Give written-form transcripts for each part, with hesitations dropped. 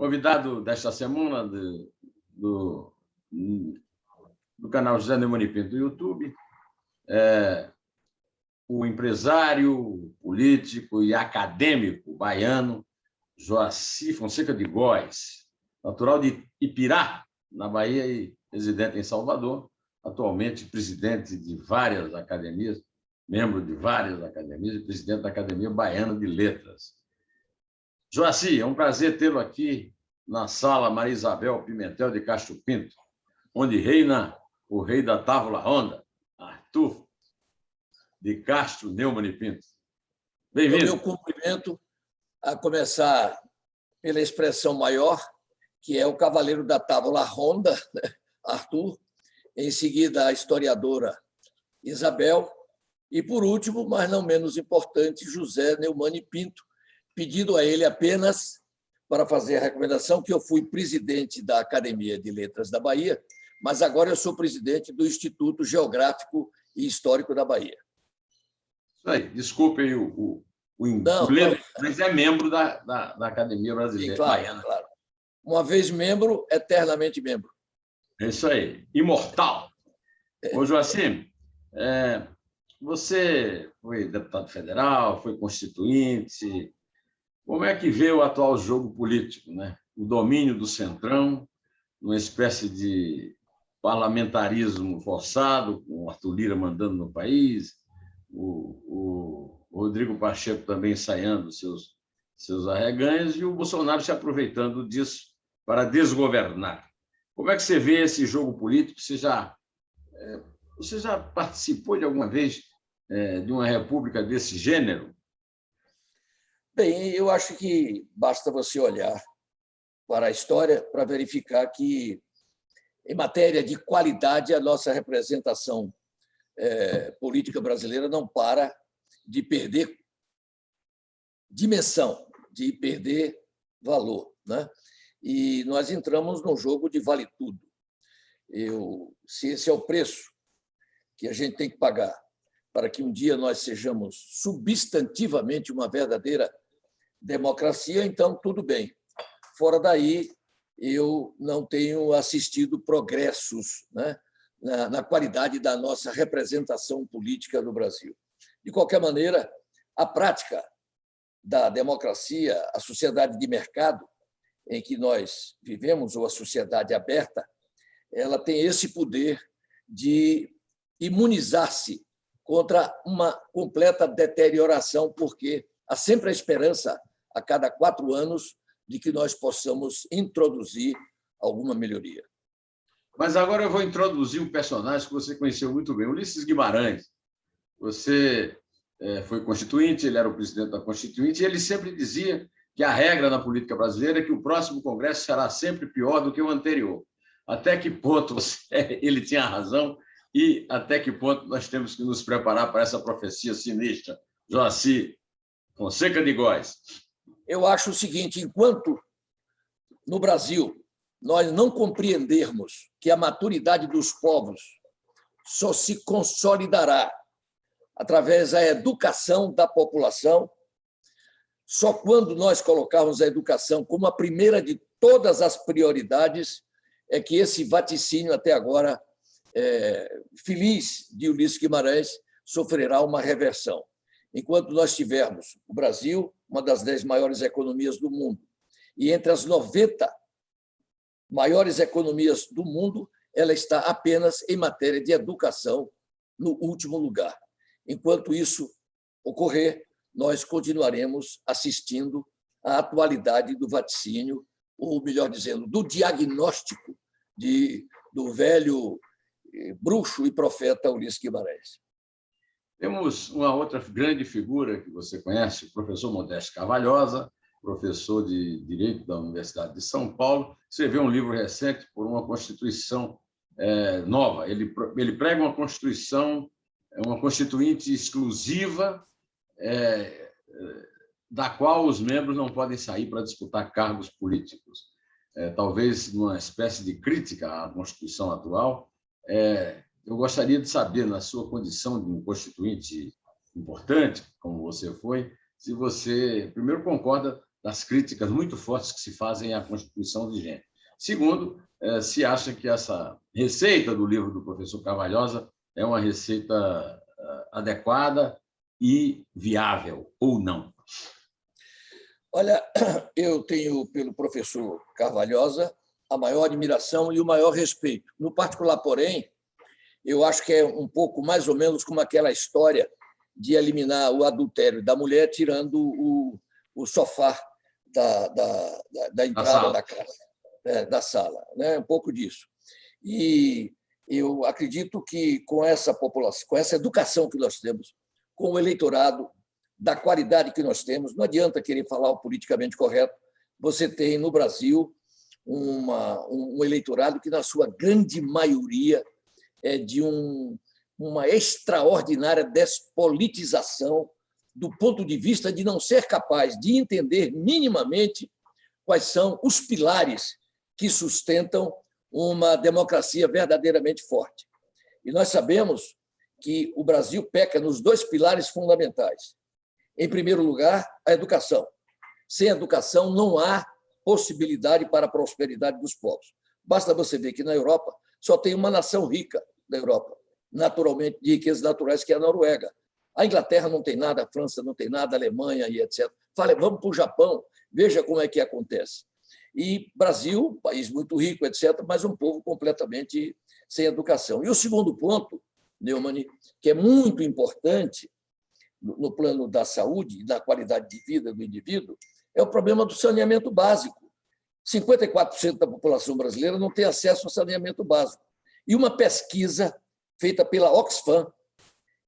Convidado desta semana do, do canal José Neumann e Pinto do YouTube, o empresário, político e acadêmico baiano Joacy Fonseca de Góes, natural de Ipirá, na Bahia, e residente em Salvador, atualmente presidente de várias academias, membro de várias academias e presidente da Academia Baiana de Letras. Joacy, é um prazer tê-lo aqui na sala Maria Isabel Pimentel de Castro Pinto, onde reina o rei da tábua ronda, Arthur de Castro Neumann e Pinto. Bem-vindo. Meu cumprimento, a começar pela expressão maior, que é o cavaleiro da tábua ronda, Arthur, em seguida a historiadora Isabel, e, por último, mas não menos importante, José Neumann e Pinto, pedindo a ele apenas para fazer a recomendação que eu fui presidente da Academia de Letras da Bahia, mas agora eu sou presidente do Instituto Geográfico e Histórico da Bahia. Isso aí, desculpem o inglês, mas é membro da Academia Brasileira. Sim, claro, Baiana. Claro. Uma vez membro, eternamente membro. É isso aí, imortal. Ô, Joacy, você foi deputado federal, foi constituinte. Como é que vê o atual jogo político, né? O domínio do Centrão, uma espécie de parlamentarismo forçado, com o Arthur Lira mandando no país, o Rodrigo Pacheco também ensaiando seus arreganhos e o Bolsonaro se aproveitando disso para desgovernar. Como é que você vê esse jogo político? Você já participou de alguma vez de uma república desse gênero? Bem, eu acho que basta você olhar para a história para verificar que, em matéria de qualidade, a nossa representação política brasileira não para de perder dimensão, de perder valor, né? E nós entramos num jogo de vale tudo. Se esse é o preço que a gente tem que pagar para que um dia nós sejamos substantivamente uma verdadeira democracia, então tudo bem. Fora daí, eu não tenho assistido progressos, né, na qualidade da nossa representação política no Brasil. De qualquer maneira, a prática da democracia, a sociedade de mercado em que nós vivemos, ou a sociedade aberta, ela tem esse poder de imunizar-se contra uma completa deterioração, porque há sempre a esperança, a cada 4 anos, de que nós possamos introduzir alguma melhoria. Mas agora eu vou introduzir um personagem que você conheceu muito bem, Ulisses Guimarães. Você foi constituinte, ele era o presidente da Constituinte, e ele sempre dizia que a regra na política brasileira é que o próximo Congresso será sempre pior do que o anterior. Até que ponto ele tinha razão e até que ponto nós temos que nos preparar para essa profecia sinistra? Joacy Fonseca de Góes. Eu acho o seguinte: enquanto no Brasil nós não compreendermos que a maturidade dos povos só se consolidará através da educação da população, só quando nós colocarmos a educação como a primeira de todas as prioridades é que esse vaticínio até agora feliz de Ulisses Guimarães sofrerá uma reversão. Enquanto nós tivermos o Brasil, uma das 10 maiores economias do mundo, e entre as 90 maiores economias do mundo, ela está apenas em matéria de educação no último lugar. Enquanto isso ocorrer, nós continuaremos assistindo à atualidade do vaticínio, ou, melhor dizendo, do diagnóstico do velho bruxo e profeta Ulisses Guimarães. Temos uma outra grande figura que você conhece, o professor Modesto Carvalhosa, professor de Direito da Universidade de São Paulo. Escreveu um livro recente por uma Constituição nova. Ele prega uma Constituição, uma Constituinte exclusiva, da qual os membros não podem sair para disputar cargos políticos. Talvez numa espécie de crítica à Constituição atual. Eu gostaria de saber, na sua condição de um constituinte importante, como você foi, se você, primeiro, concorda das críticas muito fortes que se fazem à Constituição vigente. Segundo, se acha que essa receita do livro do professor Carvalhosa é uma receita adequada e viável, ou não? Olha, eu tenho pelo professor Carvalhosa a maior admiração e o maior respeito. No particular, porém, eu acho que é um pouco mais ou menos como aquela história de eliminar o adultério da mulher tirando o sofá da entrada da casa, da sala. Né? Um pouco disso. E eu acredito que com essa população, com essa educação que nós temos, com o eleitorado, da qualidade que nós temos, não adianta querer falar o politicamente correto, você tem no Brasil um eleitorado que, na sua grande maioria, é de uma extraordinária despolitização do ponto de vista de não ser capaz de entender minimamente quais são os pilares que sustentam uma democracia verdadeiramente forte. E nós sabemos que o Brasil peca nos dois pilares fundamentais. Em primeiro lugar, a educação. Sem educação, não há possibilidade para a prosperidade dos povos. Basta você ver que na Europa só tem uma nação rica da Europa, naturalmente, de riquezas naturais, que é a Noruega. A Inglaterra não tem nada, a França não tem nada, a Alemanha e etc. Fala, vamos para o Japão, veja como é que acontece. E Brasil, país muito rico, etc., mas um povo completamente sem educação. E o segundo ponto, Neumann, que é muito importante no plano da saúde e da qualidade de vida do indivíduo, é o problema do saneamento básico. 54% da população brasileira não tem acesso ao saneamento básico. E uma pesquisa feita pela Oxfam,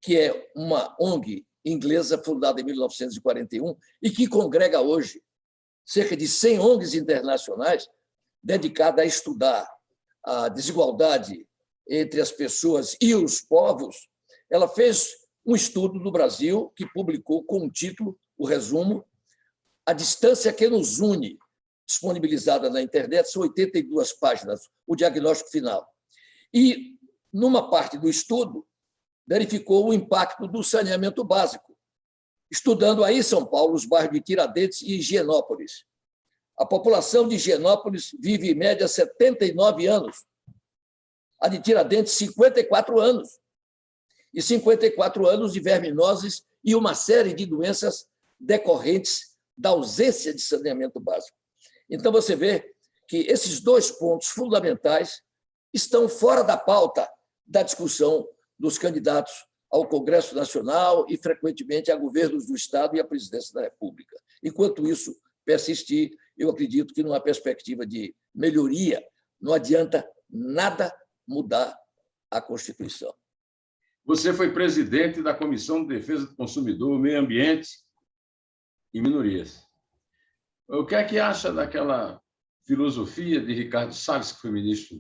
que é uma ONG inglesa fundada em 1941 e que congrega hoje cerca de 100 ONGs internacionais dedicadas a estudar a desigualdade entre as pessoas e os povos, ela fez um estudo no Brasil que publicou com o título, o resumo, A Distância que nos une, disponibilizada na internet, são 82 páginas, o diagnóstico final. E, numa parte do estudo, verificou o impacto do saneamento básico, estudando aí em São Paulo os bairros de Tiradentes e Higienópolis. A população de Higienópolis vive, em média, 79 anos. A de Tiradentes, 54 anos. E 54 anos de verminoses e uma série de doenças decorrentes da ausência de saneamento básico. Então, você vê que esses dois pontos fundamentais estão fora da pauta da discussão dos candidatos ao Congresso Nacional e, frequentemente, a governos do Estado e à presidência da República. Enquanto isso persistir, eu acredito que, numa perspectiva de melhoria, não adianta nada mudar a Constituição. Você foi presidente da Comissão de Defesa do Consumidor, Meio Ambiente e Minorias. O que é que acha daquela filosofia de Ricardo Salles, que foi ministro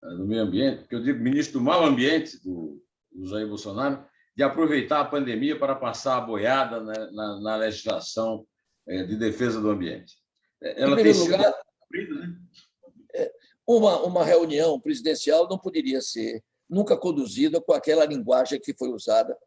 do Meio Ambiente, que eu digo ministro do Mau Ambiente, do Jair Bolsonaro, de aproveitar a pandemia para passar a boiada na legislação de defesa do ambiente? Ela tem sido cumprida, né? Uma reunião presidencial não poderia ser nunca conduzida com aquela linguagem que foi usada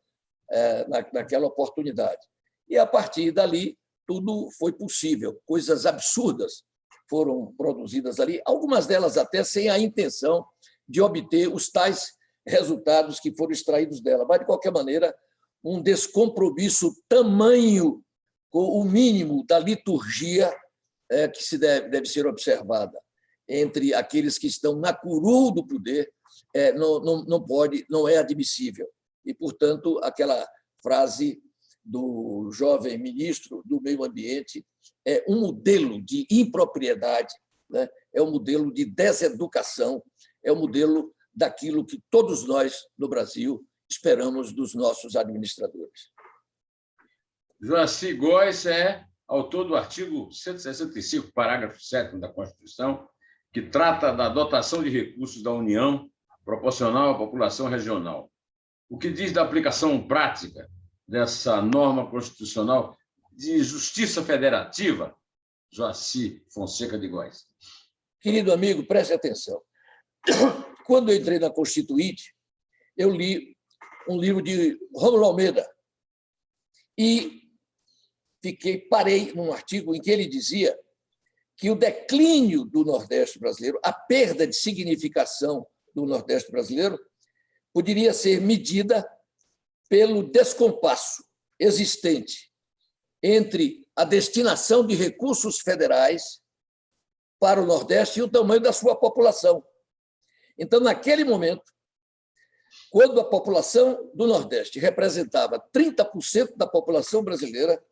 naquela oportunidade. E, a partir dali, tudo foi possível. Coisas absurdas foram produzidas ali, algumas delas até sem a intenção de obter os tais resultados que foram extraídos dela. Mas, de qualquer maneira, um descompromisso tamanho com o mínimo da liturgia que se deve ser observada entre aqueles que estão na curul do poder não é admissível. E, portanto, aquela frase do jovem ministro do Meio Ambiente é um modelo de impropriedade, né? É um modelo de deseducação, é um modelo daquilo que todos nós, no Brasil, esperamos dos nossos administradores. Joacy Góes é autor do artigo 165, parágrafo 7º da Constituição, que trata da dotação de recursos da União proporcional à população regional. O que diz da aplicação prática dessa norma constitucional de justiça federativa, Joacy Fonseca de Góes? Querido amigo, preste atenção. Quando eu entrei na Constituinte, eu li um livro de Rômulo Almeida e parei num artigo em que ele dizia que o declínio do Nordeste brasileiro, a perda de significação do Nordeste brasileiro, poderia ser medida pelo descompasso existente entre a destinação de recursos federais para o Nordeste e o tamanho da sua população. Então, naquele momento, quando a população do Nordeste representava 30% da população brasileira,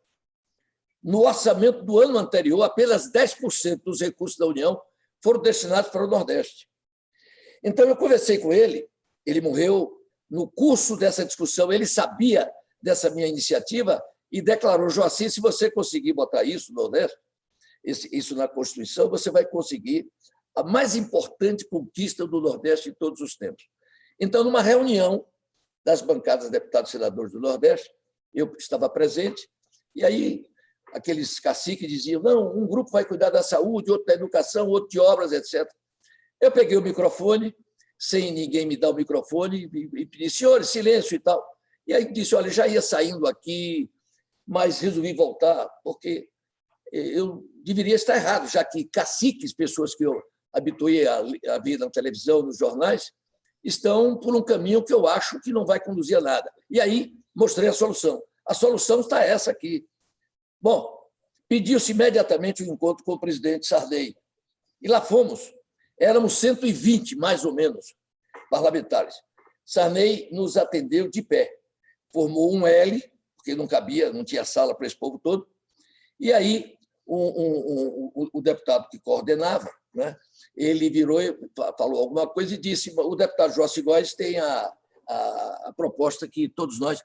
no orçamento do ano anterior, apenas 10% dos recursos da União foram destinados para o Nordeste. Então, eu conversei com ele, ele morreu no curso dessa discussão, ele sabia dessa minha iniciativa e declarou: Joacir, se você conseguir botar isso no Nordeste, isso na Constituição, você vai conseguir a mais importante conquista do Nordeste em todos os tempos. Então, numa reunião das bancadas de deputados e senadores do Nordeste, eu estava presente, e aí aqueles caciques diziam: não, um grupo vai cuidar da saúde, outro da educação, outro de obras, etc. Eu peguei o microfone, sem ninguém me dar o microfone, e pedi: senhores, silêncio e tal. E aí disse: olha, já ia saindo aqui, mas resolvi voltar, porque eu deveria estar errado, já que caciques, pessoas que eu habituei a ver na televisão, nos jornais, estão por um caminho que eu acho que não vai conduzir a nada. E aí mostrei a solução. A solução está essa aqui. Bom, pediu-se imediatamente um encontro com o presidente Sarney. E lá fomos. Éramos 120, mais ou menos, parlamentares. Sarney nos atendeu de pé. Formou um L, porque não cabia, não tinha sala para esse povo todo. E aí o deputado que coordenava, né, ele virou e falou alguma coisa e disse: o deputado Joacir Góes tem a proposta que todos nós,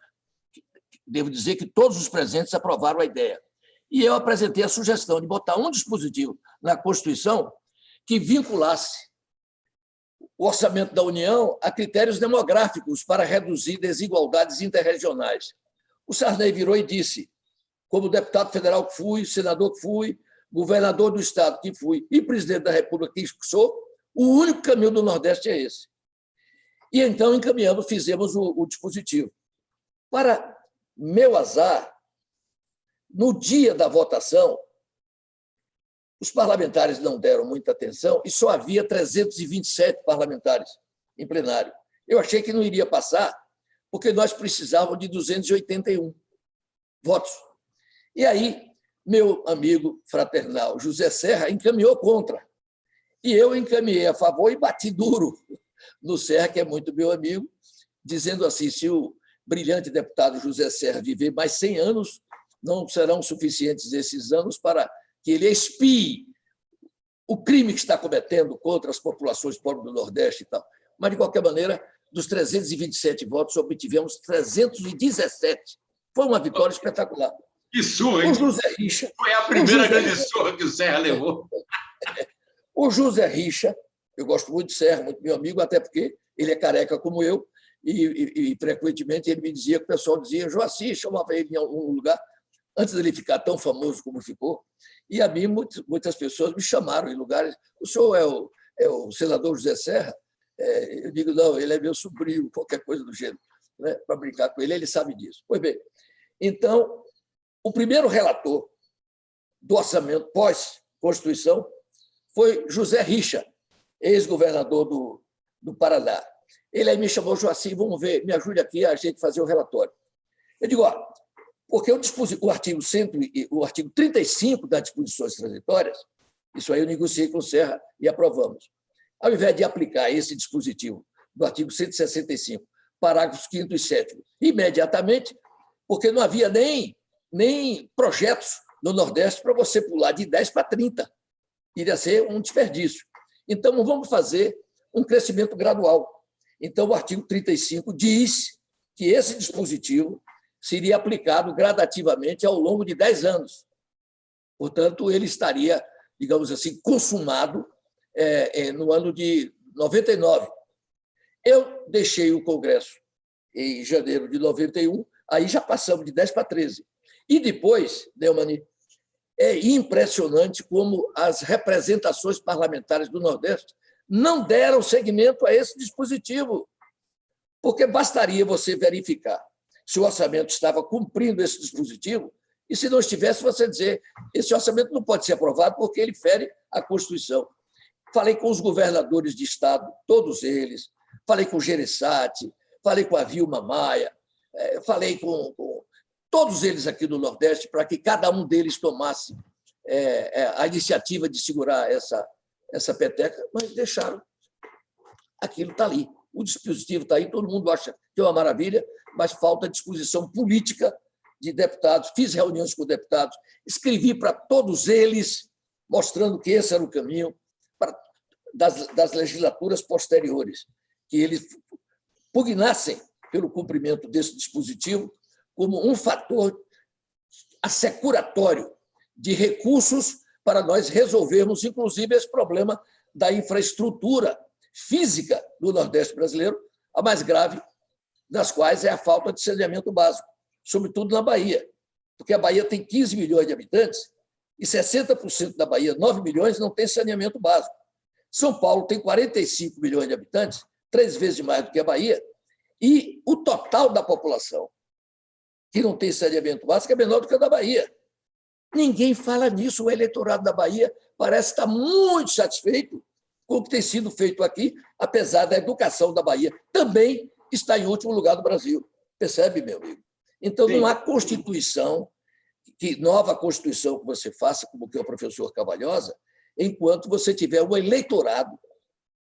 devo dizer que todos os presentes aprovaram a ideia. E eu apresentei a sugestão de botar um dispositivo na Constituição que vinculasse o orçamento da União a critérios demográficos para reduzir desigualdades interregionais. O Sarney virou e disse, como deputado federal que fui, senador que fui, governador do Estado que fui e presidente da República que sou, o único caminho do Nordeste é esse. E então encaminhamos, fizemos o dispositivo. Para meu azar, no dia da votação, os parlamentares não deram muita atenção e só havia 327 parlamentares em plenário. Eu achei que não iria passar, porque nós precisávamos de 281 votos. E aí, meu amigo fraternal José Serra encaminhou contra. E eu encaminhei a favor e bati duro no Serra, que é muito meu amigo, dizendo assim: se o brilhante deputado José Serra viver mais 100 anos, não serão suficientes esses anos para que ele expie o crime que está cometendo contra as populações pobres do Nordeste e tal. Mas, de qualquer maneira, dos 327 votos, obtivemos 317. Foi uma vitória espetacular. Que surra, hein? O José Richa... Foi a primeira grande surra que o Serra levou. O José Richa, eu gosto muito de Serra, muito meu amigo, até porque ele é careca como eu, e frequentemente ele me dizia, que o pessoal dizia: Joacir, chamava ele em algum lugar, antes dele ficar tão famoso como ficou, e a mim muitas pessoas me chamaram em lugares: o senhor é o senador José Serra? Eu digo: não, ele é meu sobrinho, qualquer coisa do gênero, né? Para brincar com ele sabe disso. Pois bem, então, o primeiro relator do orçamento pós-Constituição foi José Richa, ex-governador do Paraná. Ele aí me chamou: Joacir, vamos ver, me ajude aqui a gente fazer o relatório. Eu digo: porque o artigo 35 das disposições transitórias, isso aí eu negociei com o Serra e aprovamos. Ao invés de aplicar esse dispositivo do artigo 165, parágrafos 5º e 7º, imediatamente, porque não havia nem projetos no Nordeste para você pular de 10 para 30. Iria ser um desperdício. Então, vamos fazer um crescimento gradual. Então, o artigo 35 diz que esse dispositivo seria aplicado gradativamente ao longo de 10 anos. Portanto, ele estaria, digamos assim, consumado no ano de 99. Eu deixei o Congresso em janeiro de 91, aí já passamos de 10 para 13. E depois, Neumani, é impressionante como as representações parlamentares do Nordeste não deram seguimento a esse dispositivo, porque bastaria você verificar se o orçamento estava cumprindo esse dispositivo E, se não estivesse, você dizer esse orçamento não pode ser aprovado porque ele fere a Constituição. Falei com os governadores de Estado, todos eles, falei com o Gereissati, falei com a Vilma Maia, falei com todos eles aqui do Nordeste para que cada um deles tomasse a iniciativa de segurar essa peteca, mas deixaram. Aquilo está ali. O dispositivo está aí, todo mundo acha que é uma maravilha, mas falta disposição política de deputados. Fiz reuniões com deputados, escrevi para todos eles, mostrando que esse era o caminho das legislaturas posteriores, que eles pugnassem pelo cumprimento desse dispositivo como um fator assecuratório de recursos para nós resolvermos, inclusive, esse problema da infraestrutura física do Nordeste brasileiro, a mais grave das quais é a falta de saneamento básico, sobretudo na Bahia, porque a Bahia tem 15 milhões de habitantes e 60% da Bahia, 9 milhões, não tem saneamento básico. São Paulo tem 45 milhões de habitantes, 3 vezes mais do que a Bahia, e o total da população que não tem saneamento básico é menor do que a da Bahia. Ninguém fala nisso. O eleitorado da Bahia parece estar muito satisfeito com o que tem sido feito aqui, apesar da educação da Bahia também está em último lugar do Brasil. Percebe, meu amigo? Então, não há Constituição, nova Constituição que você faça, como que é o professor Cavalhosa, enquanto você tiver um eleitorado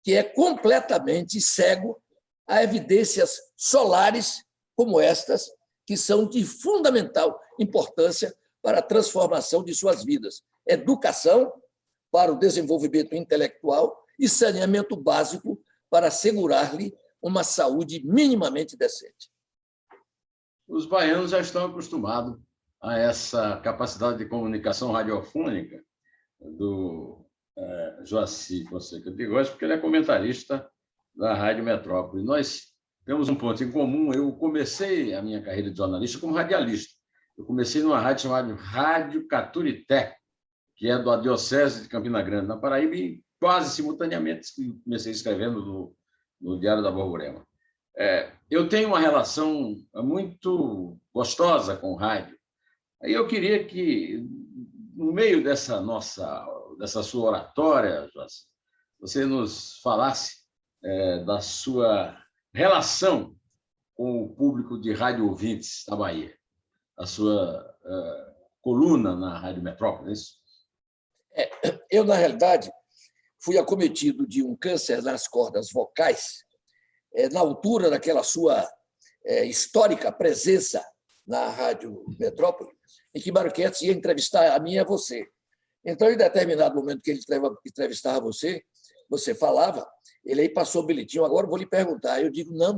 que é completamente cego a evidências solares como estas, que são de fundamental importância para a transformação de suas vidas. Educação para o desenvolvimento intelectual e saneamento básico para assegurar-lhe uma saúde minimamente decente. Os baianos já estão acostumados a essa capacidade de comunicação radiofônica do Joacy Fonseca de Góes, porque ele é comentarista da Rádio Metrópole. Nós temos um ponto em comum. Eu comecei a minha carreira de jornalista como radialista. Eu comecei numa rádio chamada Rádio Caturité, que é da Diocese de Campina Grande, na Paraíba, e quase simultaneamente comecei escrevendo no Diário da Borborema. Eu tenho uma relação muito gostosa com o rádio. Aí eu queria que, no meio dessa sua oratória, Joacy, você nos falasse da sua relação com o público de rádio ouvintes da Bahia, a sua coluna na Rádio Metrópole, é isso? Eu, na realidade, fui acometido de um câncer nas cordas vocais, na altura daquela sua histórica presença na Rádio Metrópole, em que Marquetes ia entrevistar a mim e a você. Então, em determinado momento que ele entrevistava você, você falava, ele aí passou o bilhetinho, agora eu vou lhe perguntar. Eu digo, não,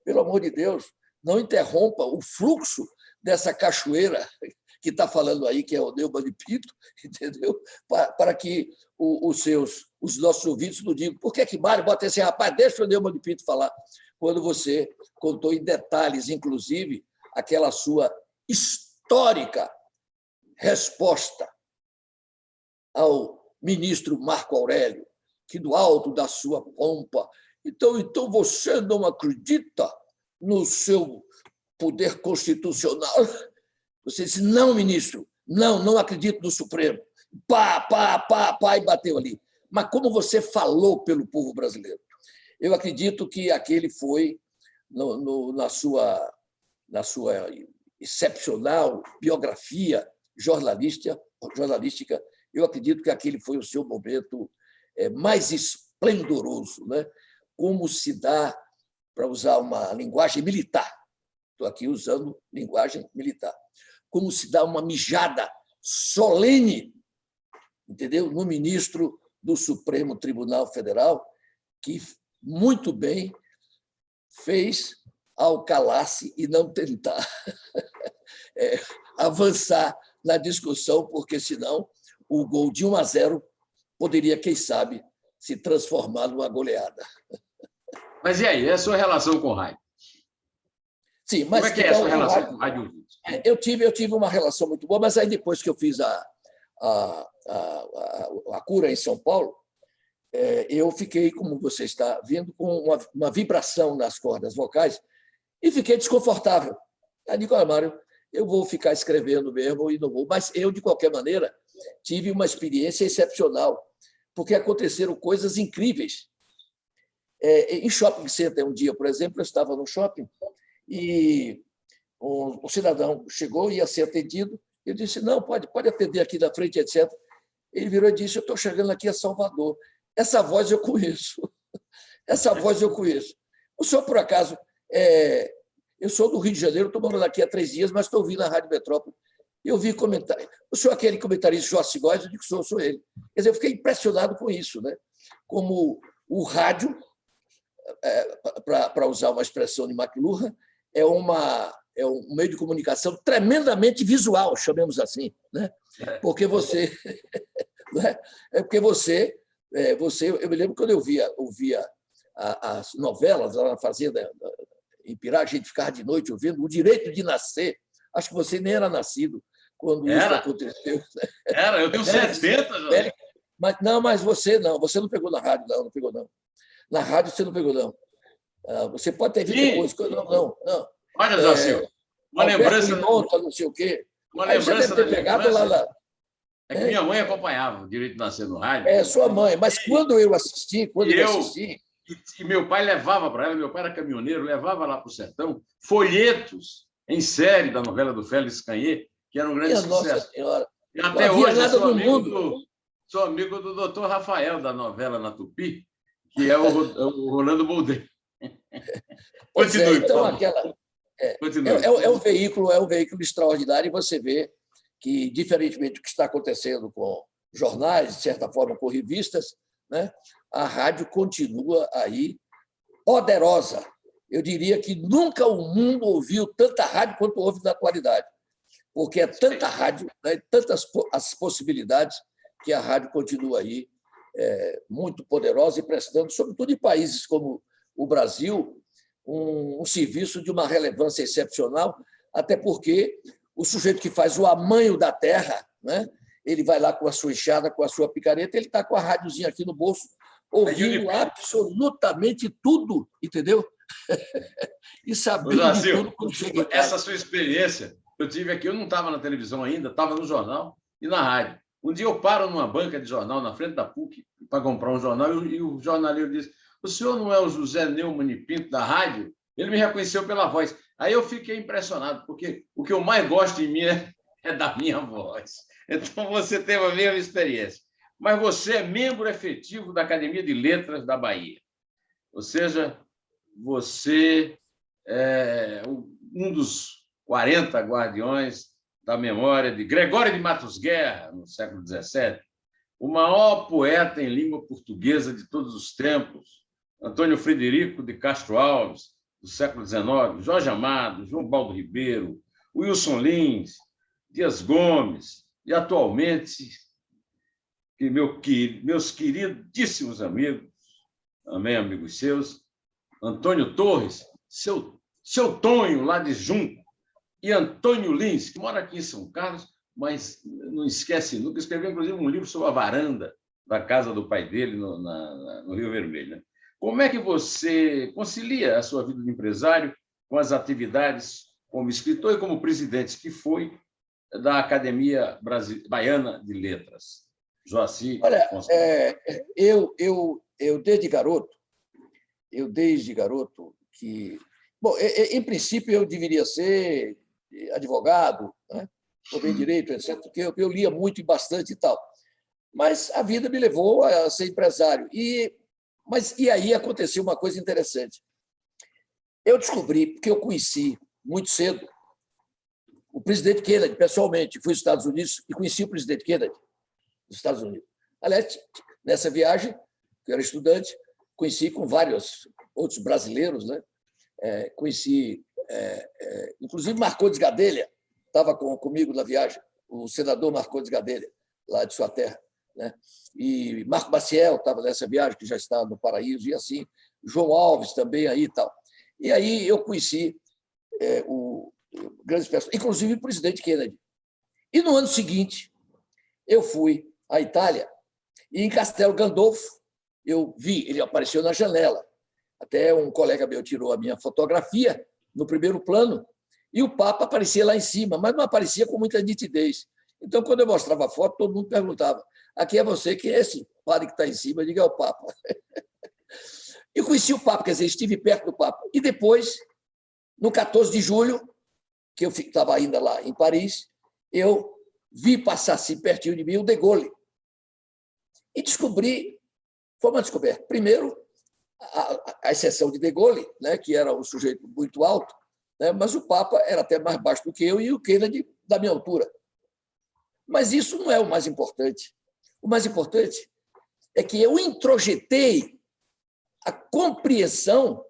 pelo amor de Deus, não interrompa o fluxo dessa cachoeira que está falando aí, que é o Neumann de Pinto, entendeu? Para que os nossos ouvintes não digam, por que Mário bota esse rapaz, deixa o Neumann de Pinto falar, quando você contou em detalhes, inclusive, aquela sua histórica resposta ao ministro Marco Aurélio, que do alto da sua pompa, então você não acredita no seu poder constitucional? Você disse, não, ministro, não acredito no Supremo. Pá, e bateu ali. Mas como você falou pelo povo brasileiro? Eu acredito que aquele foi, na sua excepcional biografia jornalística, eu acredito que aquele foi o seu momento mais esplendoroso, né? Como se dá, para usar uma linguagem militar, estou aqui usando linguagem militar, como se dá uma mijada solene, entendeu? No ministro do Supremo Tribunal Federal, que muito bem fez ao calar-se e não tentar avançar na discussão, porque senão o gol de 1-0 poderia, quem sabe, se transformar numa goleada. Mas e aí, é a sua relação com o rádio? Sim, mas como é que é a sua relação com o rádio? Eu tive uma relação muito boa, mas aí depois que eu fiz a cura em São Paulo, eu fiquei, como você está vendo, com uma vibração nas cordas vocais e fiquei desconfortável. Aí digo, Mário, eu vou ficar escrevendo mesmo e não vou. Mas eu, de qualquer maneira, tive uma experiência excepcional, porque aconteceram coisas incríveis. Em shopping center, um dia, por exemplo, eu estava no shopping e um cidadão chegou, ia ser atendido, eu disse, não, pode atender aqui na frente, etc. Ele virou e disse, eu estou chegando aqui a Salvador. Essa voz eu conheço. Essa voz eu conheço. O senhor, por acaso, eu sou do Rio de Janeiro, estou morando aqui há 3 dias, mas estou ouvindo a Rádio Metrópole. Eu vi comentário. O senhor é aquele comentarista Joaci Góes? Eu digo, sou ele. Quer dizer, eu fiquei impressionado com isso, né? Como o rádio, para usar uma expressão de McLuhan, é um meio de comunicação tremendamente visual, chamemos assim, né? Porque você, né? Porque você, eu me lembro quando eu ouvia as novelas lá na fazenda em Pirá, a gente ficava de noite ouvindo O Direito de Nascer. Acho que você nem era nascido quando isso aconteceu. Era, eu tenho 70, Jorge. Mas você não pegou na rádio, não pegou, não. Na rádio você não pegou, não. Você pode ter visto depois. Não. Olha, Joacil, uma lembrança. Monta, não sei o quê. Uma lembrança deve ter pegado lá. É que minha mãe acompanhava o Direito de Nascer no rádio. Sua mãe. Mas quando eu assisti, E meu pai levava para ela, meu pai era caminhoneiro, levava lá para o sertão folhetos em série da novela do Félix Canhê, que era um grande sucesso. Nossa Senhora. E até hoje sou amigo do doutor Rafael, da novela na Tupi, que é o Rolando Boldrin. Continue, então, é um veículo extraordinário, e você vê que, diferentemente do que está acontecendo com jornais, de certa forma com revistas, né, a rádio continua aí poderosa. Eu diria que nunca o mundo ouviu tanta rádio quanto ouve na atualidade, porque é tanta rádio, né, tantas as possibilidades, que a rádio continua aí muito poderosa e prestando, sobretudo em países como o Brasil, um serviço de uma relevância excepcional, até porque o sujeito que faz o amanho da terra, né, ele vai lá com a sua enxada, com a sua picareta, ele está com a rádiozinha aqui no bolso, ouvindo absolutamente tudo, entendeu? E sabendo de tudo quando chega em casa. Essa sua experiência, eu tive aqui, eu não estava na televisão ainda, estava no jornal e na rádio. Um dia eu paro numa banca de jornal, na frente da PUC, para comprar um jornal, e o jornaleiro disse, o senhor não é o José Neumann e Pinto da rádio? Ele me reconheceu pela voz. Aí eu fiquei impressionado, porque o que eu mais gosto em mim é da minha voz. Então, você teve a mesma experiência. Mas você é membro efetivo da Academia de Letras da Bahia. Ou seja, você é um dos 40 guardiões da memória de Gregório de Matos Guerra, no século XVII, o maior poeta em língua portuguesa de todos os tempos, Antônio Frederico de Castro Alves, do século XIX, Jorge Amado, João Baldo Ribeiro, Wilson Lins, Dias Gomes, e atualmente, meus queridíssimos amigos, também amigos seus, Antônio Torres, seu Tonho, lá de Junco, e Antônio Lins, que mora aqui em São Carlos, mas não esquece nunca, escreveu, inclusive, um livro sobre a varanda da casa do pai dele, no Rio Vermelho. Né? Como é que você concilia a sua vida de empresário com as atividades como escritor e como presidente, que foi da Academia Baiana de Letras? Joaci. Olha, eu desde garoto, que... Bom, em princípio, eu deveria ser advogado, né? Também direito, etc., porque eu lia muito e bastante e tal. Mas a vida me levou a ser empresário. E aí aconteceu uma coisa interessante. Eu descobri, porque eu conheci muito cedo o presidente Kennedy, pessoalmente. Fui aos Estados Unidos e conheci o presidente Kennedy dos Estados Unidos. Aliás, nessa viagem, que eu era estudante, conheci com vários outros brasileiros, né? Conheci, inclusive, Marcondes Gadelha, estava comigo na viagem, o senador Marcondes Gadelha, lá de sua terra. Né? E Marco Maciel estava nessa viagem, que já está no Paraíso, e assim, João Alves também aí e tal. E aí eu conheci grandes pessoas, inclusive o presidente Kennedy. E no ano seguinte, eu fui à Itália, e em Castel Gandolfo, eu vi, ele apareceu na janela. Até um colega meu tirou a minha fotografia no primeiro plano, e o Papa aparecia lá em cima, mas não aparecia com muita nitidez. Então, quando eu mostrava a foto, todo mundo perguntava: aqui é você, quem é esse padre que está em cima? Eu digo: é o Papa. Eu conheci o Papa, quer dizer, estive perto do Papa. E depois, no 14 de julho, que eu estava ainda lá em Paris, eu vi passar assim pertinho de mim o De Gaulle. E descobri, foi uma descoberta. Primeiro, a exceção de De Gaulle, né, que era um sujeito muito alto, né, mas o Papa era até mais baixo do que eu e o Kennedy da minha altura. Mas isso não é o mais importante. O mais importante é que eu introjetei a compreensão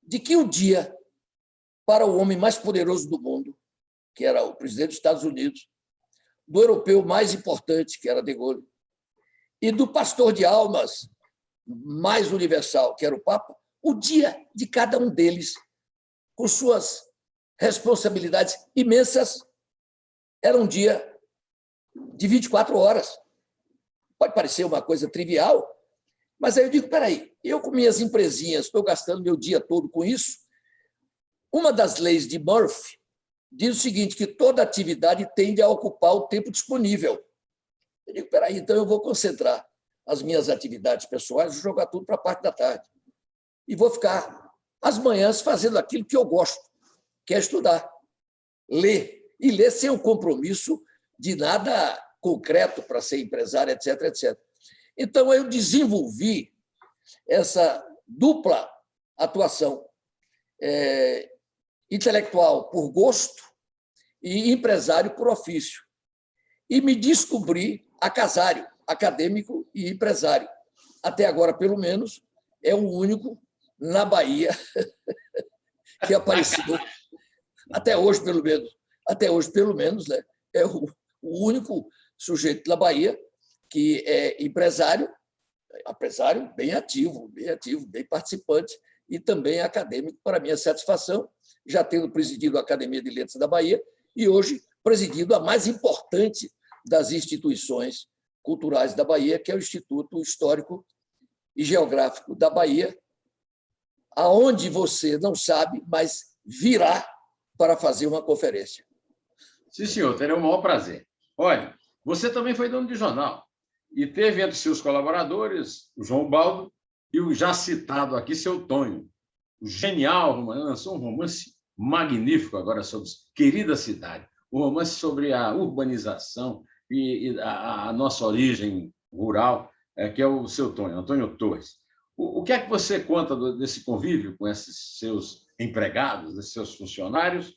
de que o dia para o homem mais poderoso do mundo, que era o presidente dos Estados Unidos, do europeu mais importante, que era De Gaulle, e do pastor de almas mais universal, que era o Papa, o dia de cada um deles, com suas responsabilidades imensas, era um dia de 24 horas. Pode parecer uma coisa trivial, mas aí eu digo: peraí, eu com minhas empresinhas estou gastando meu dia todo com isso. Uma das leis de Murphy diz o seguinte, que toda atividade tende a ocupar o tempo disponível. Eu digo: peraí, então eu vou concentrar as minhas atividades pessoais, vou jogar tudo para a parte da tarde. E vou ficar as manhãs fazendo aquilo que eu gosto, que é estudar, ler. E ler sem o compromisso de nada concreto para ser empresário, etc, etc. Então, eu desenvolvi essa dupla atuação intelectual por gosto e empresário por ofício. E me descobri acasário, acadêmico e empresário. Até agora, pelo menos, é o único na Bahia que apareceu. Até hoje, pelo menos, né? É o único sujeito na Bahia que é empresário bem ativo, bem participante e também acadêmico, para minha satisfação, já tendo presidido a Academia de Letras da Bahia e hoje presidindo a mais importante das instituições culturais da Bahia, que é o Instituto Histórico e Geográfico da Bahia, aonde você não sabe, mas virá para fazer uma conferência. Sim, senhor, terei o maior prazer. Olha, você também foi dono de jornal e teve entre seus colaboradores o João Baldo e o já citado aqui, seu Tonho. O genial romance, lançou um romance magnífico agora sobre Querida Cidade, um romance sobre a urbanização e a nossa origem rural, que é o seu Tonho, Antônio Torres. O que é que você conta desse convívio com esses seus empregados, desses seus funcionários,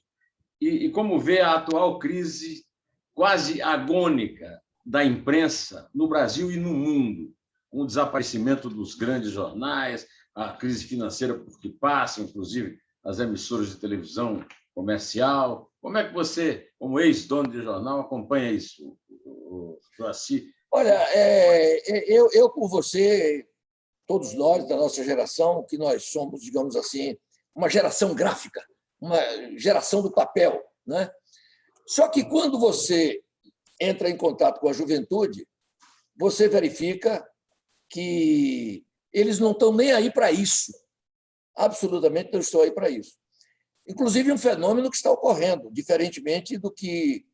e como vê a atual crise quase agônica da imprensa no Brasil e no mundo, com o desaparecimento dos grandes jornais, a crise financeira por que passa, inclusive as emissoras de televisão comercial. Como é que você, como ex-dono de jornal, acompanha isso, Joaci? Olha, eu com você, todos nós da nossa geração, que nós somos, digamos assim, uma geração gráfica, uma geração do papel, né? Só que quando você entra em contato com a juventude, você verifica que eles não estão nem aí para isso. Absolutamente não estão aí para isso. Inclusive, um fenômeno que está ocorrendo, diferentemente do que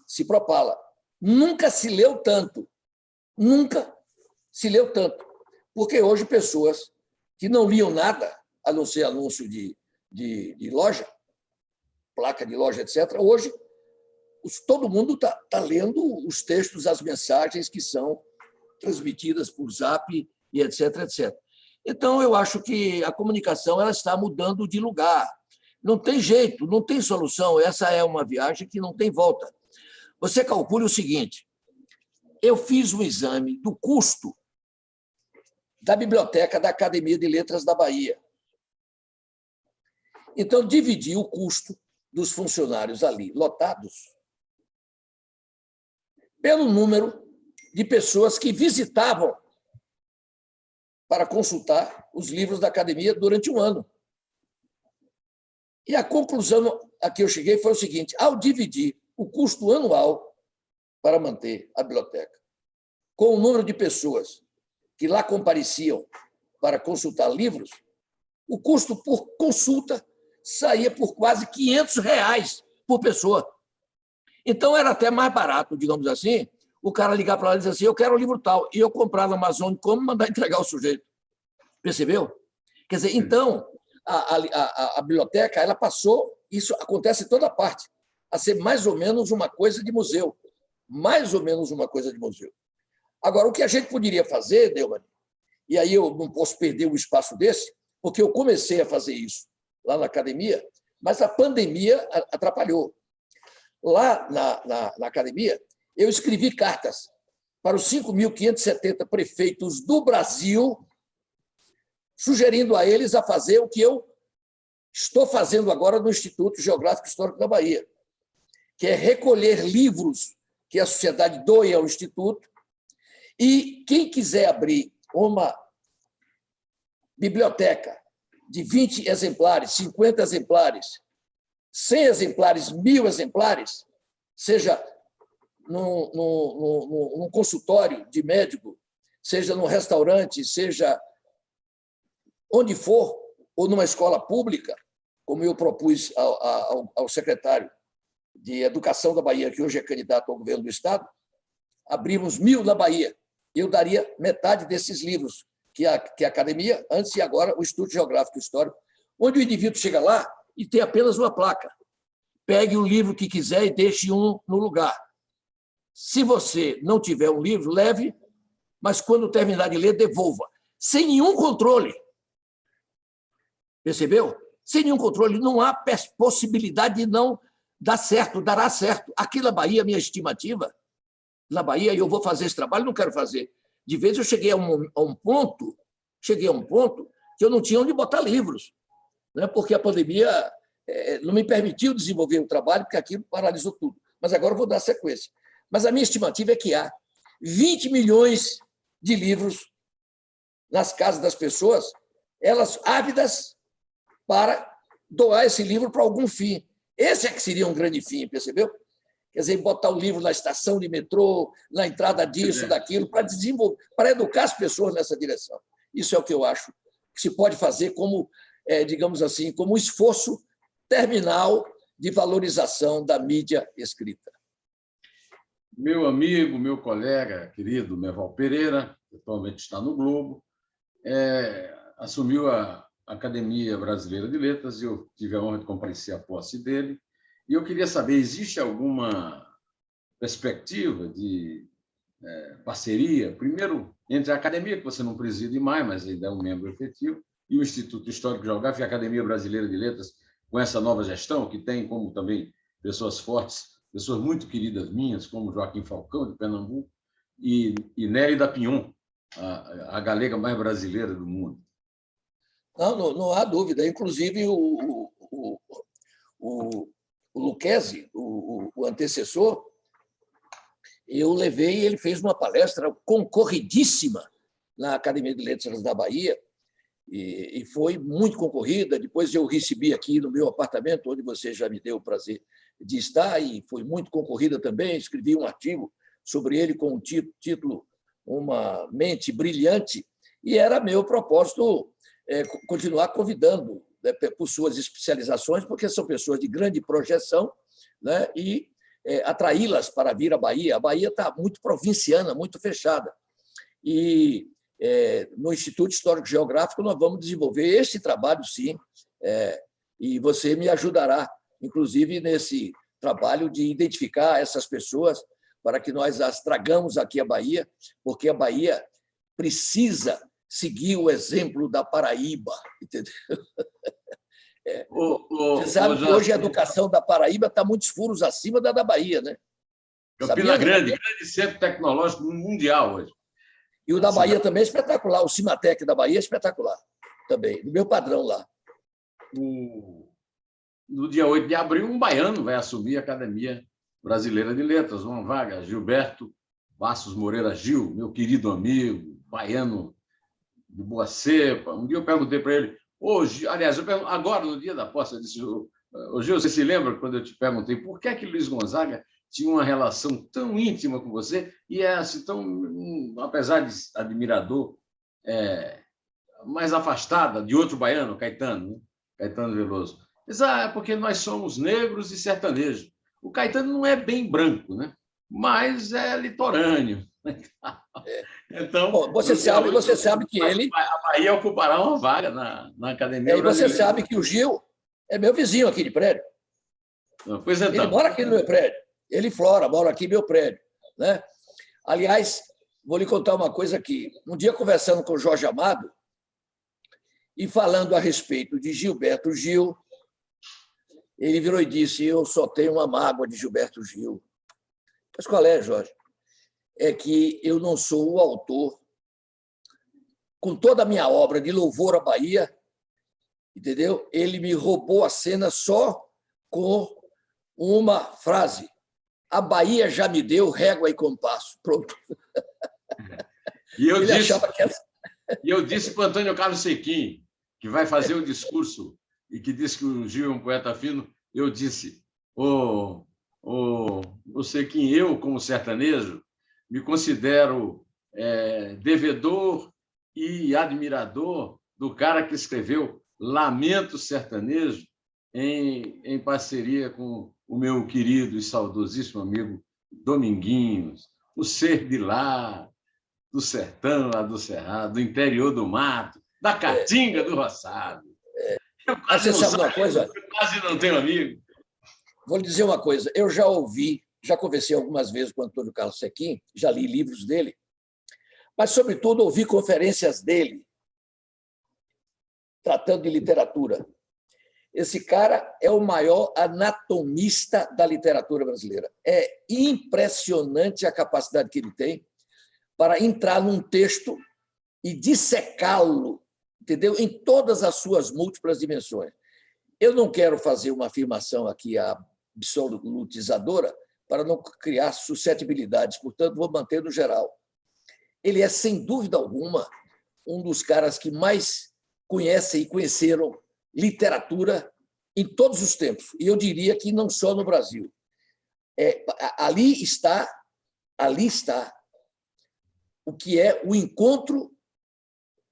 se propala. Nunca se leu tanto. Nunca se leu tanto. Porque hoje pessoas que não liam nada, a não ser anúncio de loja, placa de loja, etc., hoje todo mundo está lendo os textos, as mensagens que são transmitidas por Zap e etc, etc. Então, eu acho que a comunicação ela está mudando de lugar. Não tem jeito, não tem solução. Essa é uma viagem que não tem volta. Você calcule o seguinte: eu fiz um exame do custo da biblioteca da Academia de Letras da Bahia. Então, dividi o custo dos funcionários ali lotados pelo número de pessoas que visitavam para consultar os livros da academia durante um ano. E a conclusão a que eu cheguei foi o seguinte: ao dividir o custo anual para manter a biblioteca com o número de pessoas que lá compareciam para consultar livros, o custo por consulta saía por quase R$500 por pessoa. Então, era até mais barato, digamos assim, o cara ligar para lá e dizer assim, eu quero o livro tal, e eu comprar na Amazon.com e mandar entregar ao sujeito. Percebeu? Quer dizer, então, a biblioteca ela passou, isso acontece em toda parte, a ser mais ou menos uma coisa de museu. Mais ou menos uma coisa de museu. Agora, o que a gente poderia fazer, Neumann, e aí eu não posso perder um espaço desse, porque eu comecei a fazer isso lá na academia, mas a pandemia atrapalhou. Lá na academia, eu escrevi cartas para os 5.570 prefeitos do Brasil, sugerindo a eles a fazer o que eu estou fazendo agora no Instituto Geográfico Histórico da Bahia, que é recolher livros que a sociedade doe ao Instituto, e quem quiser abrir uma biblioteca de 20 exemplares, 50 exemplares, 100 exemplares, 1.000 exemplares, seja num consultório de médico, seja num restaurante, seja onde for, ou numa escola pública, como eu propus ao secretário de Educação da Bahia, que hoje é candidato ao governo do Estado, abrimos 1.000 na Bahia. Eu daria metade desses livros que a academia, antes e agora o Instituto Geográfico Histórico, onde o indivíduo chega lá e tem apenas uma placa. Pegue o livro que quiser e deixe um no lugar. Se você não tiver um livro, leve, mas quando terminar de ler, devolva. Sem nenhum controle. Percebeu? Sem nenhum controle. Não há possibilidade de não dar certo, dará certo. Aqui na Bahia, minha estimativa, na Bahia, e eu vou fazer esse trabalho, não quero fazer. De vez eu cheguei a um ponto que eu não tinha onde botar livros, né? Porque a pandemia não me permitiu desenvolver o trabalho, porque aquilo paralisou tudo. Mas agora eu vou dar sequência. Mas a minha estimativa é que há 20 milhões de livros nas casas das pessoas, elas ávidas para doar esse livro para algum fim. Esse é que seria um grande fim, percebeu? Quer dizer, botar o livro na estação de metrô, na entrada disso, daquilo, para desenvolver, para educar as pessoas nessa direção. Isso é o que eu acho que se pode fazer como, digamos assim, como um esforço terminal de valorização da mídia escrita. Meu amigo, meu colega querido Merval Pereira, que atualmente está no Globo, assumiu a Academia Brasileira de Letras e eu tive a honra de comparecer à posse dele. E eu queria saber, existe alguma perspectiva de parceria, primeiro, entre a academia, que você não preside mais, mas ainda é um membro efetivo, e o Instituto Histórico Geográfico e a Academia Brasileira de Letras, com essa nova gestão, que tem como também pessoas fortes, pessoas muito queridas minhas, como Joaquim Falcão, de Pernambuco, e Nélida Pinhon, a galega mais brasileira do mundo. Não há dúvida. Inclusive, o Lucchesi, o antecessor, eu levei e ele fez uma palestra concorridíssima na Academia de Letras da Bahia, e foi muito concorrida. Depois eu recebi aqui no meu apartamento, onde você já me deu o prazer de estar, e foi muito concorrida também. Escrevi um artigo sobre ele com o título Uma Mente Brilhante, e era meu propósito continuar convidando, né, por suas especializações, porque são pessoas de grande projeção, né, e atraí-las para vir à Bahia. A Bahia está muito provinciana, muito fechada. E no Instituto Histórico Geográfico nós vamos desenvolver esse trabalho, sim, e você me ajudará, inclusive, nesse trabalho de identificar essas pessoas para que nós as tragamos aqui à Bahia, porque a Bahia precisa seguir o exemplo da Paraíba, entendeu? Você sabe que hoje a educação da Paraíba está muitos furos acima da Bahia, né? Campina Grande, grande centro tecnológico mundial hoje. E o da Bahia também é espetacular. O Cimatec da Bahia é espetacular também, do meu padrão lá. No dia 8 de abril, um baiano vai assumir a Academia Brasileira de Letras, uma vaga, Gilberto Bastos Moreira Gil, meu querido amigo, baiano de boa cepa. Um dia eu perguntei para ele, hoje, aliás, agora, no dia da posse, eu disse, Gil, você se lembra quando eu te perguntei por que Luiz Gonzaga tinha uma relação tão íntima com você e é assim, tão, apesar de admirador, mais afastada de outro baiano, Caetano, né? Caetano Veloso. É porque nós somos negros e sertanejos. O Caetano não é bem branco, né? Mas é litorâneo. Então, Bom, você sabe que ele... a Bahia ocupará uma vaga na Academia E você Brasileira. sabe que o Gil é meu vizinho aqui de prédio. Pois Ele então. mora aqui no meu prédio. Ele e Flora moram aqui no meu prédio. Né? Aliás, vou lhe contar uma coisa aqui. Um dia, conversando com o Jorge Amado e falando a respeito de Gilberto Gil, ele virou e disse: eu só tenho uma mágoa de Gilberto Gil. Mas qual é, Jorge? É que eu não sou o autor, com toda a minha obra de louvor à Bahia, entendeu? Ele me roubou a cena só com uma frase: a Bahia já me deu régua e compasso. Pronto. E eu disse para o Antônio Carlos Sequim, que vai fazer o discurso e que disse que o Gil é um poeta fino, eu disse: Sequim, eu, como sertanejo, me considero devedor e admirador do cara que escreveu Lamento Sertanejo em parceria com o meu querido e saudosíssimo amigo Dominguinhos, o ser de lá, do sertão, lá do Cerrado, do interior do mato, da Caatinga do Roçado. Você sabe uma coisa? Eu quase não tenho amigo. Vou lhe dizer uma coisa. Eu já ouvi, já conversei algumas vezes com o Antônio Carlos Sequim, já li livros dele, mas, sobretudo, ouvi conferências dele tratando de literatura. Esse cara é o maior anatomista da literatura brasileira. É impressionante a capacidade que ele tem para entrar num texto e dissecá-lo, entendeu? Em todas as suas múltiplas dimensões. Eu não quero fazer uma afirmação aqui absolutizadora para não criar suscetibilidades, portanto, vou manter no geral. Ele é, sem dúvida alguma, um dos caras que mais conhecem e conheceram literatura em todos os tempos. E eu diria que não só no Brasil. Ali está o que é o encontro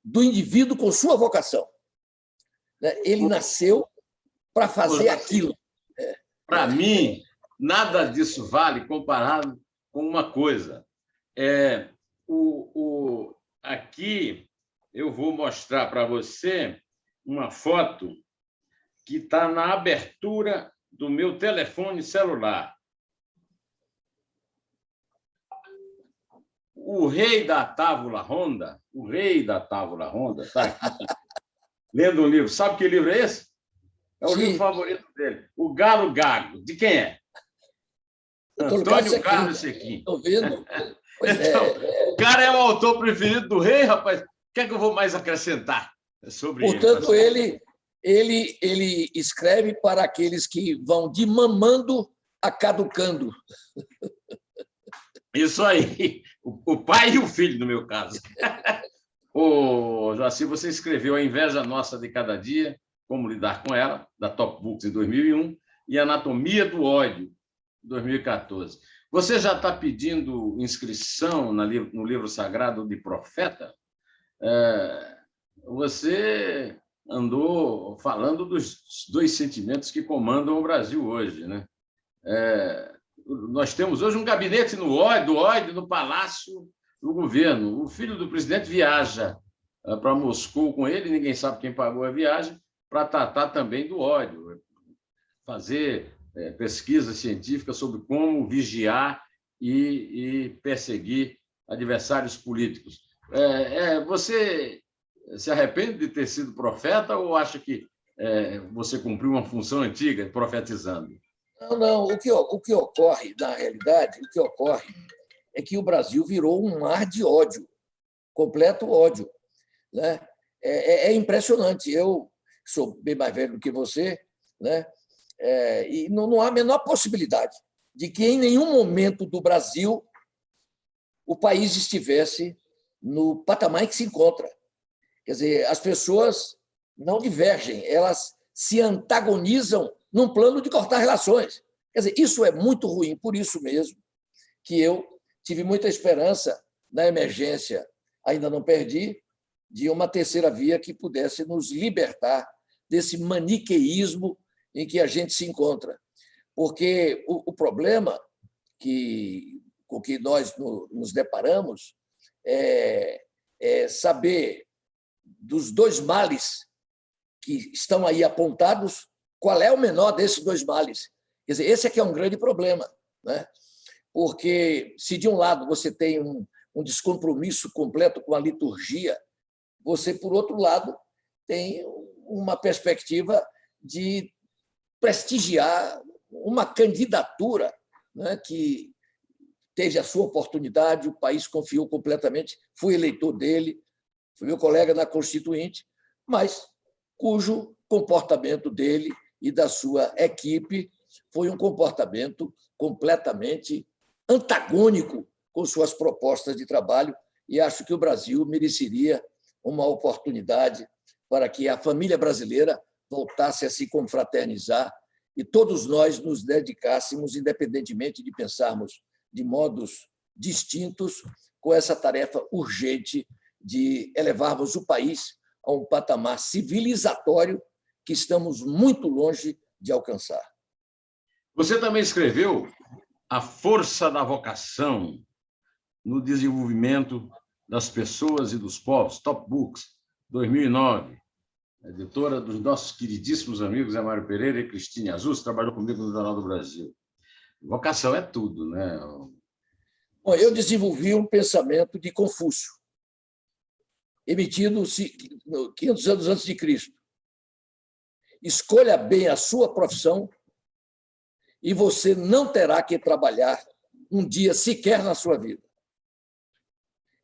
do indivíduo com sua vocação. Ele nasceu para fazer aquilo. Para mim, nada disso vale comparado com uma coisa. Aqui eu vou mostrar para você uma foto que está na abertura do meu telefone celular. O rei da Távola Ronda, está aqui, lendo um livro. Sabe que livro é esse? É o livro favorito dele, O Galo Gago. De quem é? Antônio Carlos Sequim. Estou vendo. Então, o cara é o autor preferido do rei, rapaz. O que é que eu vou mais acrescentar sobre ele? Portanto, ele escreve para aqueles que vão de mamando a caducando. Isso aí. O pai e o filho, no meu caso. Joaci, você escreveu A Inveja Nossa de Cada Dia, Como Lidar com Ela, da Top Books, em 2001, e Anatomia do Ódio, em 2014. Você já está pedindo inscrição no livro sagrado de Profeta? Você andou falando dos dois sentimentos que comandam o Brasil hoje, né? Nós temos hoje um gabinete do ódio no Palácio do Governo. O filho do presidente viaja para Moscou com ele, ninguém sabe quem pagou a viagem, para tratar também do ódio, fazer pesquisa científica sobre como vigiar e perseguir adversários políticos. Você se arrepende de ter sido profeta ou acha que você cumpriu uma função antiga, profetizando? Não. O que ocorre, na realidade, é que o Brasil virou um mar de ódio, completo ódio. Né? É impressionante. Eu sou bem mais velho do que você, né? E não há a menor possibilidade de que, em nenhum momento do Brasil, o país estivesse no patamar em que se encontra. Quer dizer, as pessoas não divergem, elas se antagonizam num plano de cortar relações. Quer dizer, isso é muito ruim, por isso mesmo que eu tive muita esperança na emergência, ainda não perdi, de uma terceira via que pudesse nos libertar desse maniqueísmo em que a gente se encontra. Porque o problema com que nós nos deparamos é saber dos dois males que estão aí apontados, qual é o menor desses dois males. Quer dizer, esse aqui é um grande problema, né? Porque se de um lado você tem um descompromisso completo com a liturgia, você, por outro lado, tem uma perspectiva de prestigiar uma candidatura, né, que teve a sua oportunidade, o país confiou completamente, fui eleitor dele, fui meu colega na Constituinte, mas cujo comportamento dele e da sua equipe foi um comportamento completamente antagônico com suas propostas de trabalho, e acho que o Brasil mereceria uma oportunidade para que a família brasileira voltasse a se confraternizar e todos nós nos dedicássemos, independentemente de pensarmos de modos distintos, com essa tarefa urgente de elevarmos o país a um patamar civilizatório que estamos muito longe de alcançar. Você também escreveu A Força da Vocação no Desenvolvimento das Pessoas e dos Povos, Top Books, 2009. Editora dos nossos queridíssimos amigos Zé Mário Pereira e Cristine Azul, que trabalhou comigo no Jornal do Brasil. Vocação é tudo, né? Bom, eu desenvolvi um pensamento de Confúcio, emitido 500 anos antes de Cristo. Escolha bem a sua profissão e você não terá que trabalhar um dia sequer na sua vida.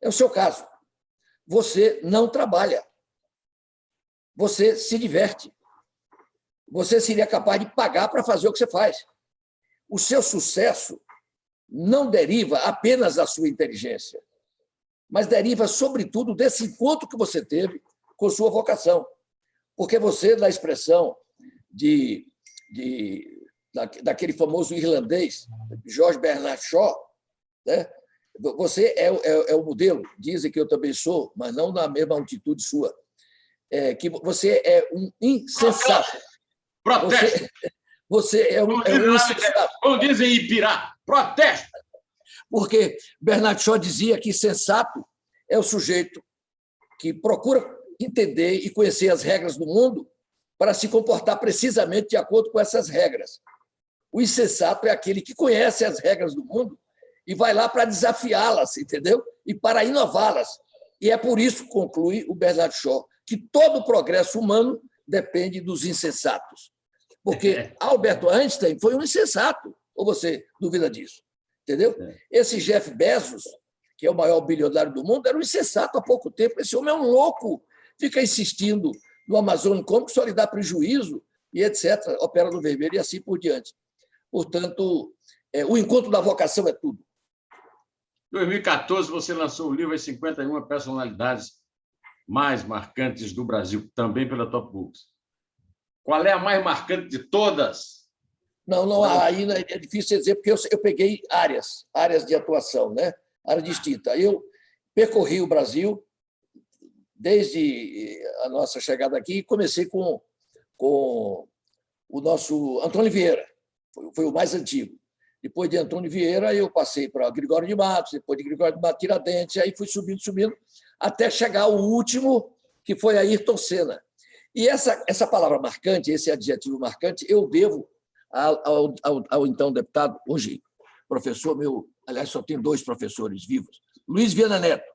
É o seu caso. Você não trabalha. Você se diverte. Você seria capaz de pagar para fazer o que você faz. O seu sucesso não deriva apenas da sua inteligência, mas deriva, sobretudo, desse encontro que você teve com sua vocação. Porque você, na expressão daquele famoso irlandês, George Bernard Shaw, né? Você é o modelo, dizem que eu também sou, mas não na mesma altitude sua, que você é um insensato. Protesto! Você é um insensato. Como dizem em Ipirá, protesto! Porque Bernard Shaw dizia que sensato é o sujeito que procura entender e conhecer as regras do mundo para se comportar precisamente de acordo com essas regras. O insensato é aquele que conhece as regras do mundo e vai lá para desafiá-las, entendeu? E para inová-las. E é por isso, conclui o Bernard Shaw, que todo o progresso humano depende dos insensatos. Porque Albert Einstein foi um insensato. Ou você duvida disso? Entendeu? Esse Jeff Bezos, que é o maior bilionário do mundo, era um insensato há pouco tempo. Esse homem é um louco. Fica insistindo no Amazon como que só lhe dá prejuízo e etc. Opera no vermelho e assim por diante. Portanto, o encontro da vocação é tudo. Em 2014, você lançou o livro As 51 Personalidades Mais Marcantes do Brasil, também pela Top Books. Qual é a mais marcante de todas? Não, aí é difícil dizer, porque eu peguei áreas de atuação, né? Área distinta. Eu percorri o Brasil desde a nossa chegada aqui e comecei com o nosso Antônio Vieira, foi o mais antigo. Depois de Antônio Vieira, eu passei para Gregório de Matos, depois de Gregório de Matos, Tiradentes, aí fui subindo, até chegar ao último, que foi Ayrton Senna. E essa palavra marcante, esse adjetivo marcante, eu devo ao então deputado, hoje professor meu, aliás, só tenho 2 professores vivos, Luiz Viana Neto.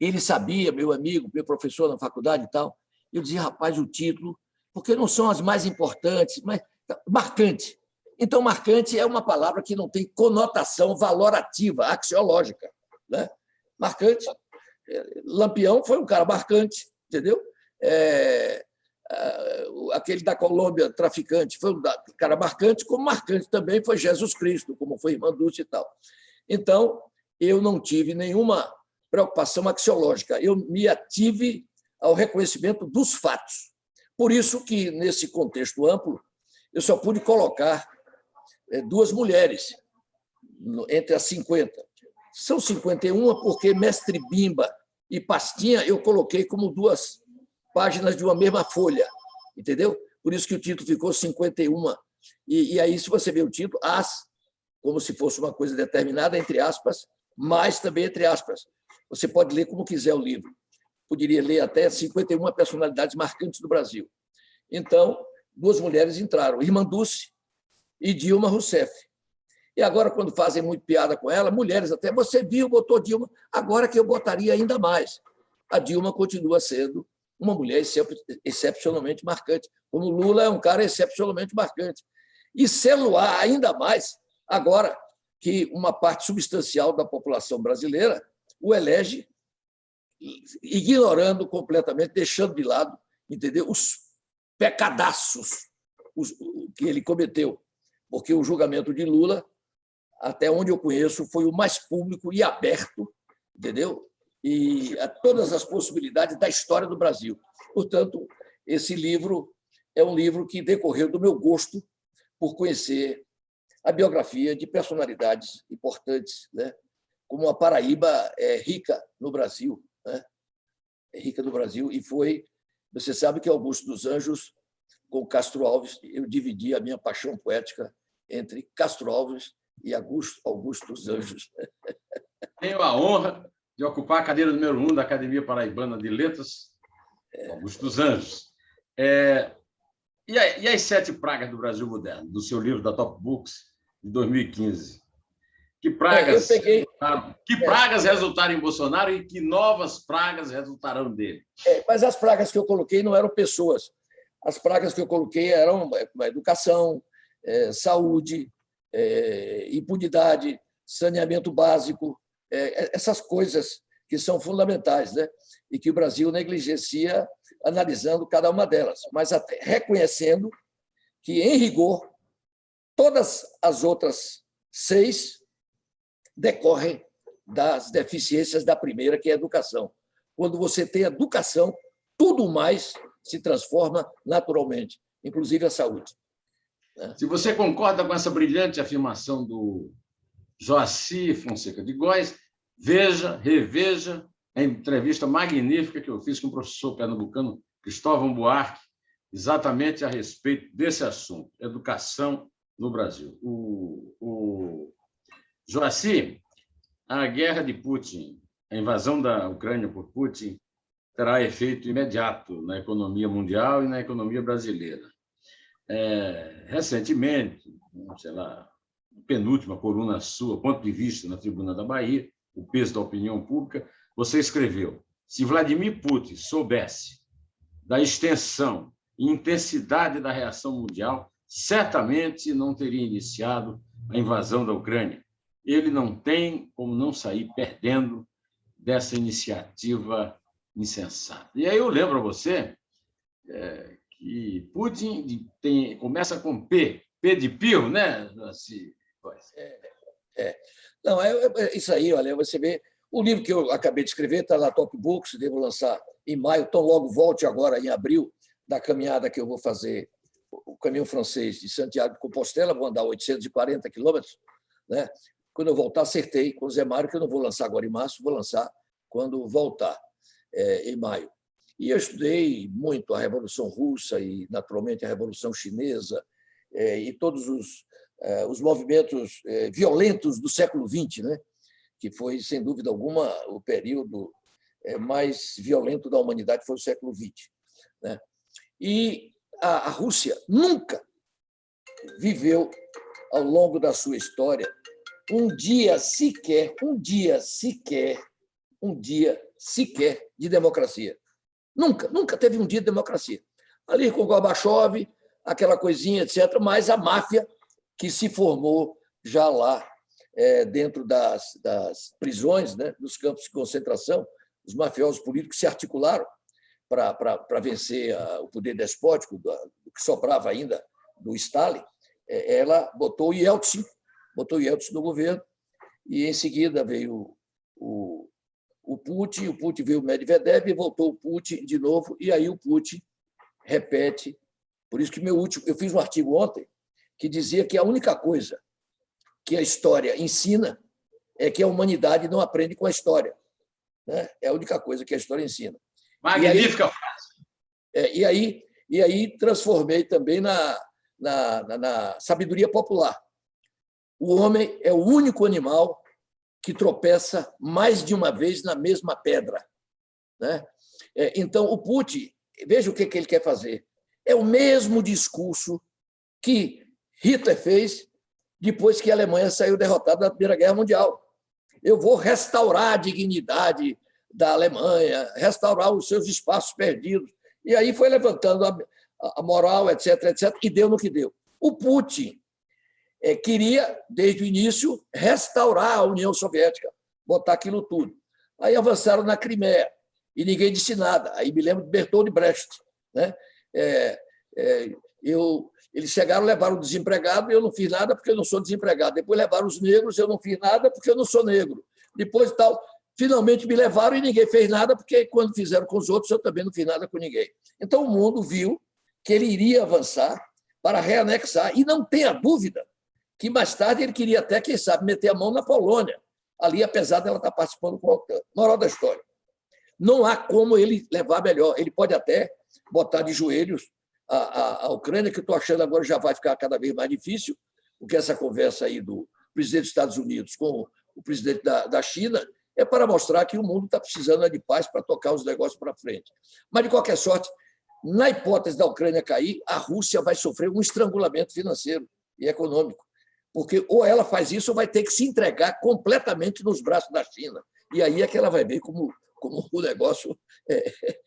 Ele sabia, meu amigo, meu professor na faculdade e tal, eu dizia, rapaz, o título, porque não são as mais importantes, mas marcante. Então, marcante é uma palavra que não tem conotação valorativa, axiológica, né? Marcante. Lampião foi um cara marcante, entendeu? Aquele da Colômbia, traficante, foi um cara marcante, como marcante também foi Jesus Cristo, como foi Irmã Dulce e tal. Então, eu não tive nenhuma preocupação axiológica, eu me ative ao reconhecimento dos fatos. Por isso que, nesse contexto amplo, eu só pude colocar 2 mulheres entre as 50. São 51 porque Mestre Bimba e Pastinha eu coloquei como 2 páginas de uma mesma folha, entendeu? por isso que o título ficou 51. E aí, se você vê o título, as, como se fosse uma coisa determinada, entre aspas, mas também entre aspas. Você pode ler como quiser o livro. Poderia ler até 51 personalidades marcantes do Brasil. Então, duas mulheres entraram, Irmã Dulce e Dilma Rousseff. E agora, quando fazem muito piada com ela, mulheres até, você viu, botou Dilma, agora que eu botaria ainda mais. A Dilma continua sendo uma mulher excepcionalmente marcante, como Lula é um cara excepcionalmente marcante. E celular ainda mais, agora que uma parte substancial da população brasileira o elege, ignorando completamente, deixando de lado, entendeu? Os pecadaços que ele cometeu, porque o julgamento de Lula, até onde eu conheço, foi o mais público e aberto, entendeu? E a todas as possibilidades da história do Brasil. Portanto, esse livro é um livro que decorreu do meu gosto por conhecer a biografia de personalidades importantes, né? Como a Paraíba é rica no Brasil, né? É rica no Brasil, e foi... Você sabe que Augusto dos Anjos, com Castro Alves, eu dividi a minha paixão poética entre Castro Alves e Augusto dos Anjos. Tenho a honra de ocupar a cadeira número 1 da Academia Paraibana de Letras, Augusto dos Anjos. E as 7 pragas do Brasil moderno, do seu livro da Top Books, de 2015? Que pragas, que pragas resultaram em Bolsonaro e que novas pragas resultarão dele? Mas as pragas que eu coloquei não eram pessoas. As pragas que eu coloquei eram educação, saúde, impunidade, saneamento básico, essas coisas que são fundamentais, né? E que o Brasil negligencia analisando cada uma delas, mas até reconhecendo que, em rigor, todas as outras 6 decorrem das deficiências da primeira, que é a educação. Quando você tem educação, tudo mais se transforma naturalmente, inclusive a saúde. Se você concorda com essa brilhante afirmação do Joaci Fonseca de Góes, veja, reveja a entrevista magnífica que eu fiz com o professor pernambucano Cristóvão Buarque, exatamente a respeito desse assunto, educação no Brasil. Joaci, a guerra de Putin, a invasão da Ucrânia por Putin, terá efeito imediato na economia mundial e na economia brasileira. Recentemente, sei lá, penúltima coluna sua, ponto de vista na Tribuna da Bahia, o peso da opinião pública, você escreveu: se Vladimir Putin soubesse da extensão e intensidade da reação mundial, certamente não teria iniciado a invasão da Ucrânia. Ele não tem como não sair perdendo dessa iniciativa insensata. E aí eu lembro a você que Putin começa com P de pio, né? Assim, Não, isso aí, olha, você vê. O livro que eu acabei de escrever está na Top Books, devo lançar em maio, então logo volte agora em abril, da caminhada que eu vou fazer, o caminho francês de Santiago de Compostela, vou andar 840 quilômetros, né? Quando eu voltar, acertei com o Zé Mário, que eu não vou lançar agora em março, vou lançar quando voltar, em maio. E eu estudei muito a Revolução Russa e, naturalmente, a Revolução Chinesa e todos os movimentos violentos do século XX, né? Que foi, sem dúvida alguma, o período mais violento da humanidade, foi o século XX. Né? E a Rússia nunca viveu, ao longo da sua história, um dia sequer de democracia. Nunca teve um dia de democracia. Ali com Gorbachev, aquela coisinha, etc., mas a máfia que se formou já lá dentro das prisões, né, dos campos de concentração, os mafiosos políticos se articularam para vencer o poder despótico do que sobrava ainda do Stalin. Ela botou o Yeltsin no governo, e em seguida veio o Putin veio o Medvedev e voltou o Putin de novo, e aí o Putin repete. Por isso que eu fiz um artigo ontem que dizia que a única coisa que a história ensina é que a humanidade não aprende com a história. Né? É a única coisa que a história ensina. Magnífica frase. E aí e aí transformei também na sabedoria popular. O homem é o único animal que tropeça mais de uma vez na mesma pedra, né? Então, o Putin, veja o que ele quer fazer. É o mesmo discurso que Hitler fez depois que a Alemanha saiu derrotada da Primeira Guerra Mundial. Eu vou restaurar a dignidade da Alemanha, restaurar os seus espaços perdidos. E aí foi levantando a moral, etc., etc., e deu no que deu. O Putin queria, desde o início, restaurar a União Soviética, botar aquilo tudo. Aí avançaram na Crimeia, e ninguém disse nada. Aí me lembro de Bertold Brecht, né? Eles chegaram, levaram o desempregado, eu não fiz nada porque eu não sou desempregado. Depois levaram os negros, eu não fiz nada porque eu não sou negro. Depois tal, finalmente me levaram e ninguém fez nada, porque quando fizeram com os outros, eu também não fiz nada com ninguém. Então o mundo viu que ele iria avançar para reanexar, e não tenha dúvida que mais tarde ele queria até, quem sabe, meter a mão na Polônia, ali, apesar dela estar participando com a OTAN. Moral da história. Não há como ele levar melhor. Ele pode até botar de joelhos a Ucrânia, que eu estou achando agora já vai ficar cada vez mais difícil, porque essa conversa aí do presidente dos Estados Unidos com o presidente da China é para mostrar que o mundo está precisando de paz para tocar os negócios para frente. Mas, de qualquer sorte, na hipótese da Ucrânia cair, a Rússia vai sofrer um estrangulamento financeiro e econômico, porque ou ela faz isso ou vai ter que se entregar completamente nos braços da China. E aí é que ela vai ver como o negócio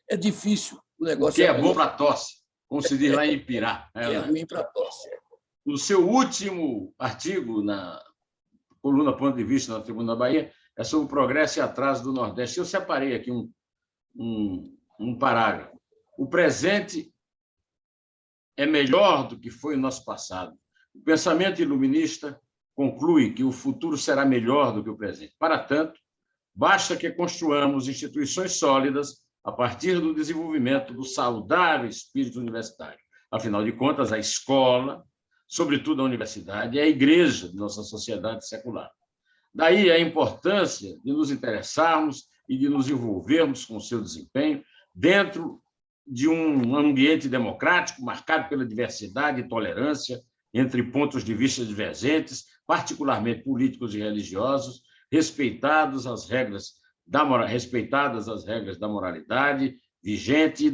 é difícil. O negócio que é bom para a tosse, como se diz lá em Ipirá. É ruim para a tosse. O seu último artigo na coluna Ponto de Vista na Tribuna da Bahia é sobre o progresso e atraso do Nordeste. Eu separei aqui um parágrafo. O presente é melhor do que foi o nosso passado. O pensamento iluminista conclui que o futuro será melhor do que o presente. Para tanto, basta que construamos instituições sólidas a partir do desenvolvimento do saudável espírito universitário. Afinal de contas, a escola, sobretudo a universidade, é a igreja de nossa sociedade secular. Daí a importância de nos interessarmos e de nos envolvermos com o seu desempenho dentro de um ambiente democrático marcado pela diversidade e tolerância entre pontos de vista divergentes, particularmente políticos e religiosos, respeitadas as regras da moralidade vigente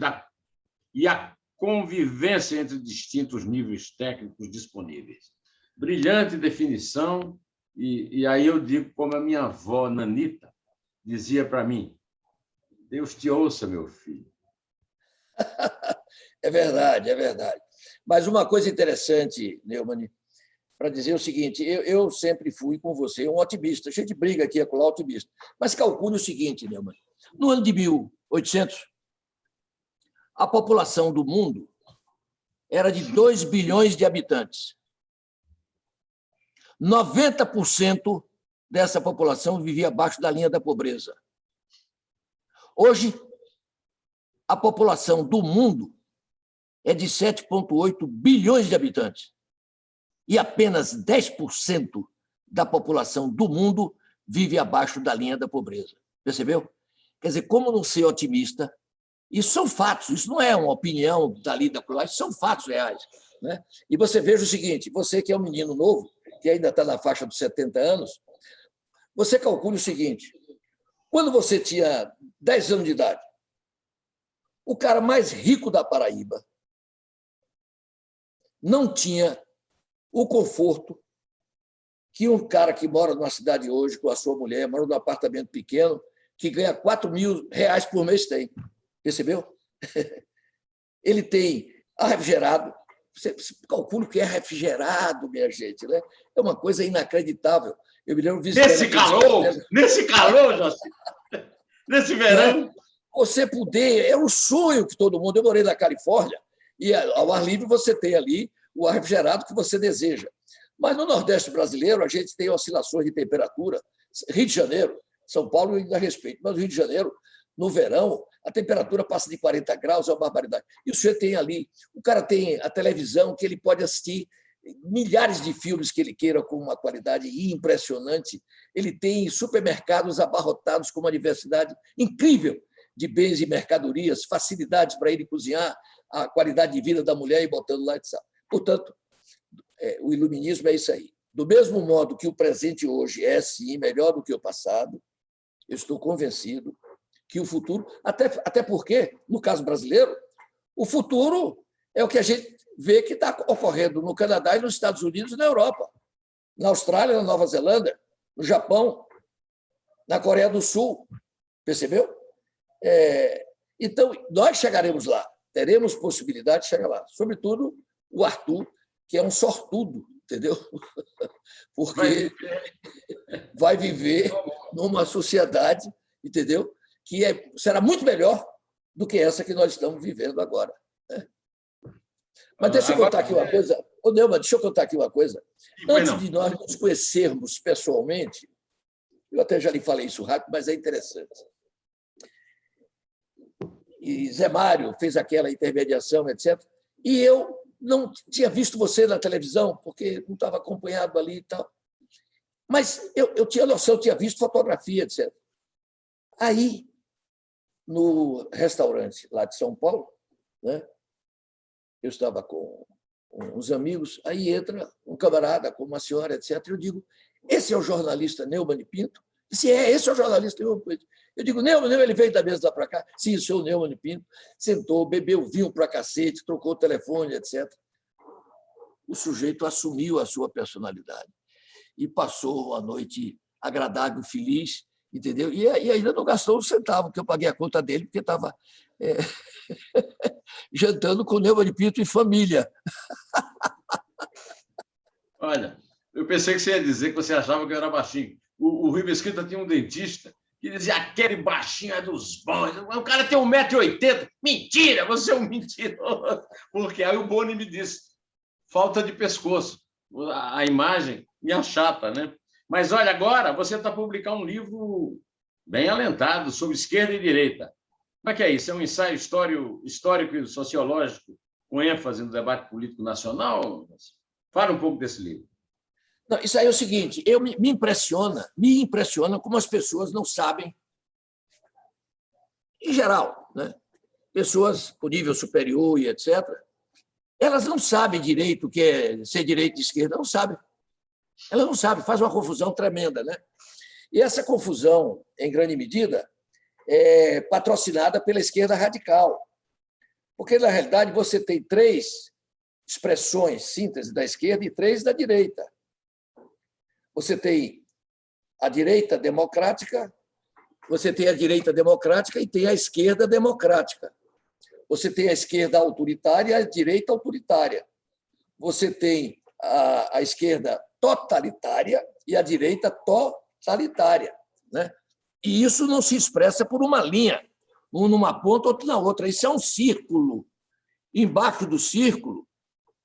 e a convivência entre distintos níveis técnicos disponíveis. Brilhante definição, e aí eu digo como a minha avó, Nanita, dizia para mim: Deus te ouça, meu filho. É verdade, é verdade. Mas uma coisa interessante, Neumann, para dizer o seguinte, eu sempre fui com você um otimista. A gente briga aqui com o otimista. Mas calcule o seguinte, Neumann. No ano de 1800, a população do mundo era de 2 bilhões de habitantes. 90% dessa população vivia abaixo da linha da pobreza. Hoje, a população do mundo é de 7,8 bilhões de habitantes. E apenas 10% da população do mundo vive abaixo da linha da pobreza. Percebeu? Quer dizer, como não ser otimista? Isso são fatos, isso não é uma opinião dali da colar, isso são fatos reais, né? E você veja o seguinte, você que é um menino novo, que ainda está na faixa dos 70 anos, você calcule o seguinte, quando você tinha 10 anos de idade, o cara mais rico da Paraíba não tinha o conforto que um cara que mora numa cidade hoje com a sua mulher, mora num apartamento pequeno, que ganha R$4.000 por mês tem. Percebeu? Ele tem ar refrigerado. Você calcula o que é refrigerado, minha gente, né? É uma coisa inacreditável. Eu me lembro nesse calor, José, nesse verão. Você poder, é um sonho que todo mundo. Eu morei na Califórnia e ao ar livre você tem ali o ar refrigerado que você deseja. Mas no Nordeste brasileiro a gente tem oscilações de temperatura. Rio de Janeiro, São Paulo ainda respeito, mas no Rio de Janeiro, no verão, a temperatura passa de 40 graus, é uma barbaridade. E o senhor tem ali, o cara tem a televisão que ele pode assistir milhares de filmes que ele queira com uma qualidade impressionante. Ele tem supermercados abarrotados com uma diversidade incrível de bens e mercadorias, facilidades para ele cozinhar. a qualidade de vida da mulher e botando lá de sal. Portanto, o iluminismo é isso aí. Do mesmo modo que o presente hoje é, sim, melhor do que o passado, eu estou convencido que o futuro, até porque, no caso brasileiro, o futuro é o que a gente vê que está ocorrendo no Canadá e nos Estados Unidos e na Europa, na Austrália, na Nova Zelândia, no Japão, na Coreia do Sul, percebeu? Então, nós chegaremos lá, teremos possibilidade de chegar lá. Sobretudo o Arthur, que é um sortudo, entendeu? Porque vai viver numa sociedade, entendeu? Que será muito melhor do que essa que nós estamos vivendo agora. Né? Mas deixa eu contar aqui uma coisa. Ô, Neumann, deixa eu contar aqui uma coisa. Antes de nós nos conhecermos pessoalmente, eu até já lhe falei isso rápido, mas é interessante. E Zé Mário fez aquela intermediação, etc. E eu não tinha visto você na televisão, porque não estava acompanhado ali e tal. Mas eu tinha noção, eu tinha visto fotografia, etc. Aí, no restaurante lá de São Paulo, né, eu estava com uns amigos, aí entra um camarada com uma senhora, etc. Eu digo, esse é o jornalista Neumann Pinto? Disse, esse é o jornalista Neumann Pinto. Eu digo, Neumann, ele veio da mesa lá para cá. Sim, o senhor Neumann Pinto. Sentou, bebeu vinho para cacete, trocou o telefone, etc. O sujeito assumiu a sua personalidade e passou a noite agradável, feliz, entendeu? E ainda não gastou um centavo, que eu paguei a conta dele, porque estava jantando com o Neumann Pinto e família. Olha, eu pensei que você ia dizer que você achava que eu era baixinho. O Rui Mesquita tinha um dentista que dizia, aquele baixinho é dos bons. O cara tem 1,80 m. Mentira, você é um mentiroso. Porque aí o Boni me disse, falta de pescoço. A imagem me achata, né? Mas, olha, agora você está publicando um livro bem alentado sobre esquerda e direita. Como é que é isso? É um ensaio histórico e sociológico com ênfase no debate político nacional? Fala um pouco desse livro. Não, isso aí é o seguinte, me impressiona como as pessoas não sabem, em geral, né? Pessoas com nível superior e etc., elas não sabem direito o que é ser direita e esquerda, não sabem. Elas não sabem, faz uma confusão tremenda, né? E essa confusão, em grande medida, é patrocinada pela esquerda radical. Porque, na realidade, você tem 3 expressões, síntese da esquerda e 3 da direita. Você tem a direita democrática, você tem a direita democrática e tem a esquerda democrática. Você tem a esquerda autoritária e a direita autoritária. Você tem a esquerda totalitária e a direita totalitária. Né? E isso não se expressa por uma linha, um numa ponta, outro na outra. Isso é um círculo. Embaixo do círculo,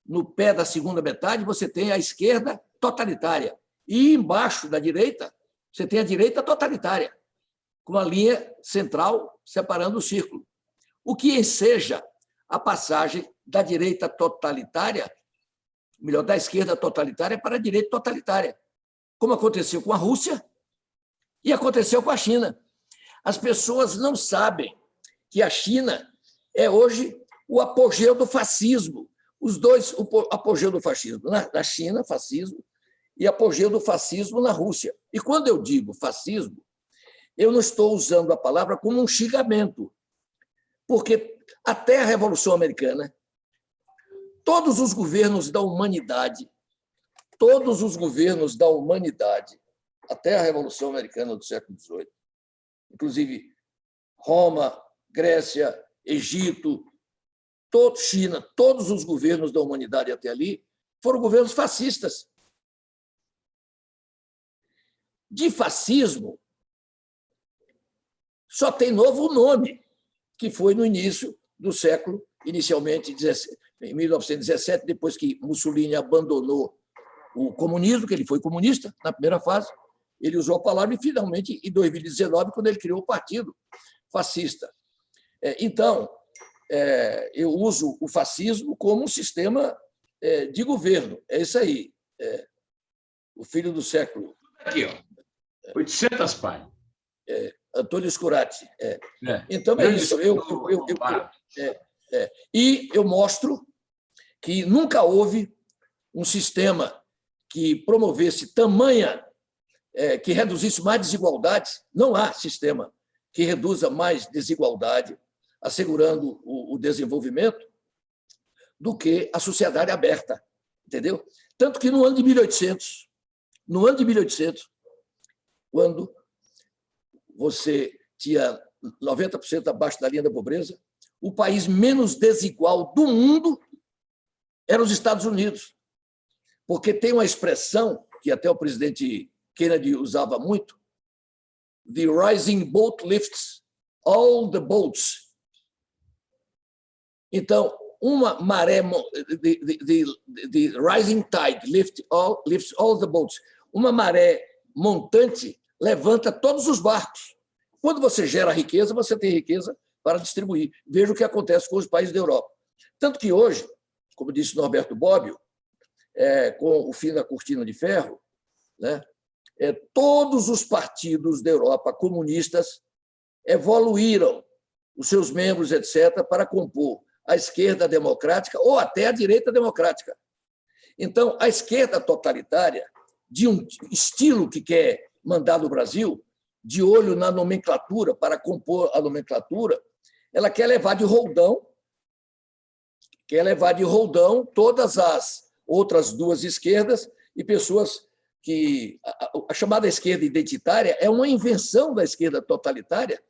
no pé da segunda metade, você tem a esquerda totalitária. E embaixo da direita, você tem a direita totalitária, com uma linha central separando o círculo. O que enseja a passagem da direita totalitária, melhor, da esquerda totalitária para a direita totalitária, como aconteceu com a Rússia e aconteceu com a China. As pessoas não sabem que a China é hoje o apogeu do fascismo. Os dois, o apogeu do fascismo na China, fascismo, e apogeu do fascismo na Rússia. E quando eu digo fascismo, eu não estou usando a palavra como um xingamento, porque até a Revolução Americana, todos os governos da humanidade, até a Revolução Americana do século XVIII, inclusive Roma, Grécia, Egito, China, todos os governos da humanidade até ali foram governos fascistas. De fascismo, só tem novo nome, que foi no início do século, inicialmente em 1917, depois que Mussolini abandonou o comunismo, que ele foi comunista na primeira fase, ele usou a palavra e, finalmente, em 2019, quando ele criou o Partido Fascista. Então, eu uso o fascismo como um sistema de governo. É isso aí. O filho do século. Aqui, ó. 800 páginas. Antônio Scurati. Então, é isso. E eu mostro que nunca houve um sistema que promovesse tamanha, que reduzisse mais desigualdades. Não há sistema que reduza mais desigualdade, assegurando o desenvolvimento, do que a sociedade aberta, entendeu? Tanto que no ano de 1800, quando você tinha 90% abaixo da linha da pobreza, o país menos desigual do mundo era os Estados Unidos. Porque tem uma expressão que até o presidente Kennedy usava muito: the rising boat lifts all the boats. Então, uma maré, the rising tide lifts all the boats. Uma maré montante levanta todos os barcos. Quando você gera riqueza, você tem riqueza para distribuir. Veja o que acontece com os países da Europa. Tanto que hoje, como disse Norberto Bobbio, com o fim da cortina de ferro, né, todos os partidos da Europa comunistas evoluíram os seus membros, etc., para compor a esquerda democrática ou até a direita democrática. Então, a esquerda totalitária, de um estilo que quer mandar no Brasil, de olho na nomenclatura, para compor a nomenclatura, ela quer levar de roldão todas as outras duas esquerdas e pessoas que... A chamada esquerda identitária é uma invenção da esquerda totalitária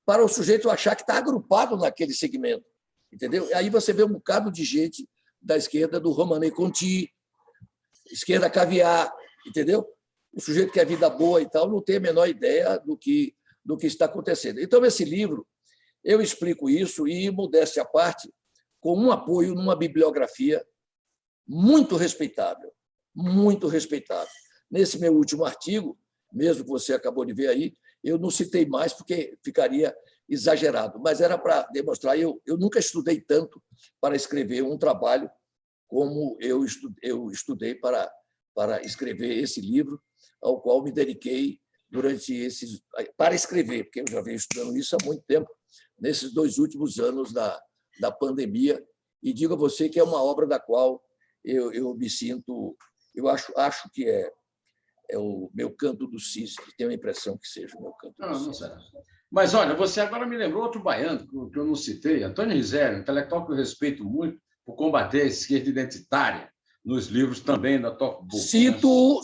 para o sujeito achar que está agrupado naquele segmento. Entendeu? Aí você vê um bocado de gente da esquerda do Romanè Conti, esquerda caviar, entendeu? O sujeito que é vida boa e tal não tem a menor ideia do que está acontecendo. Então, esse livro, eu explico isso e, modéstia à parte, com um apoio numa bibliografia muito respeitável, muito respeitável. Nesse meu último artigo, mesmo que você acabou de ver aí, eu não citei mais porque ficaria exagerado, mas era para demonstrar. Eu nunca estudei tanto para escrever um trabalho como eu estudei para escrever esse livro, ao qual me dediquei para escrever, porque eu já venho estudando isso há muito tempo, nesses 2 últimos anos da pandemia, e digo a você que é uma obra da qual eu me sinto, eu acho que é o meu canto do cisne, tenho a impressão que seja o meu canto do cisne. Mas, olha, você agora me lembrou outro baiano que eu não citei, Antônio Risério, intelectual que eu respeito muito por combater a esquerda identitária, nos livros também da Top Books.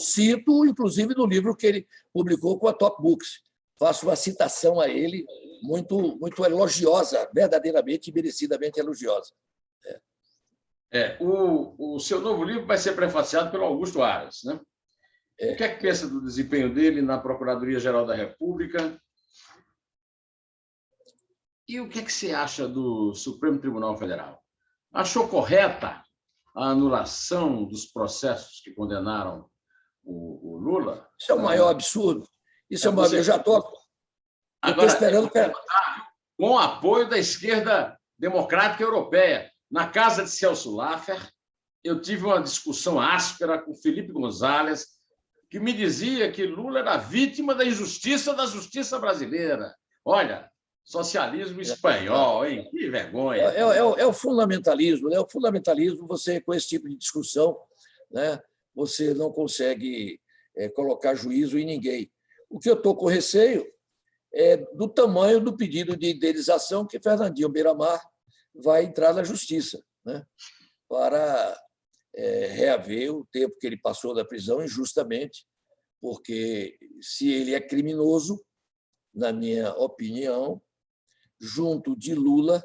Cito, inclusive, no livro que ele publicou com a Top Books. Faço uma citação a ele muito, muito elogiosa, verdadeiramente e merecidamente elogiosa. O seu novo livro vai ser prefaciado pelo Augusto Aras, né? O que é que pensa do desempenho dele na Procuradoria-Geral da República? E o que é que você acha do Supremo Tribunal Federal? Achou correta a anulação dos processos que condenaram o Lula? Isso é o maior absurdo. Isso é o maior... Eu já estou esperando... Com o apoio da esquerda democrática europeia. Na casa de Celso Laffer, eu tive uma discussão áspera com Felipe González, que me dizia que Lula era vítima da injustiça da justiça brasileira. Olha, socialismo espanhol, hein? Que vergonha. É o fundamentalismo, né? O fundamentalismo, você, com esse tipo de discussão, né, você não consegue colocar juízo em ninguém. O que eu estou com receio é do tamanho do pedido de indenização que Fernandinho Beiramar vai entrar na justiça, né, para reaver o tempo que ele passou da prisão injustamente, porque, se ele é criminoso, na minha opinião, junto de Lula,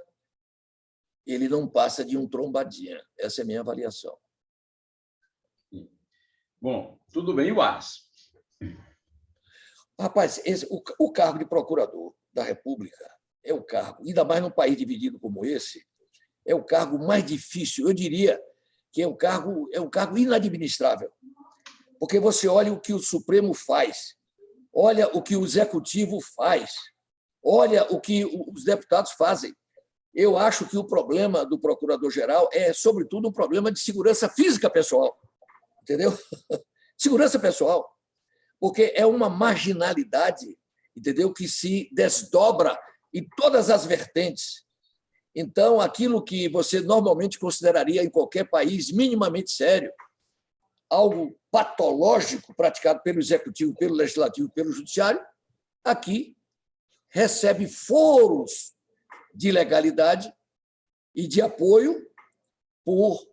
ele não passa de um trombadinha. Essa é a minha avaliação. Bom, tudo bem. E o Aras? Rapaz, o cargo de procurador da República é o cargo, ainda mais num país dividido como esse, é o cargo mais difícil. Eu diria que é um cargo inadministrável, porque você olha o que o Supremo faz, olha o que o Executivo faz, olha o que os deputados fazem. Eu acho que o problema do procurador-geral é, sobretudo, um problema de segurança física pessoal. Entendeu? Segurança pessoal. Porque é uma marginalidade, entendeu, que se desdobra em todas as vertentes. Então, aquilo que você normalmente consideraria em qualquer país minimamente sério, algo patológico praticado pelo Executivo, pelo Legislativo, pelo Judiciário, aqui recebe foros de legalidade e de apoio por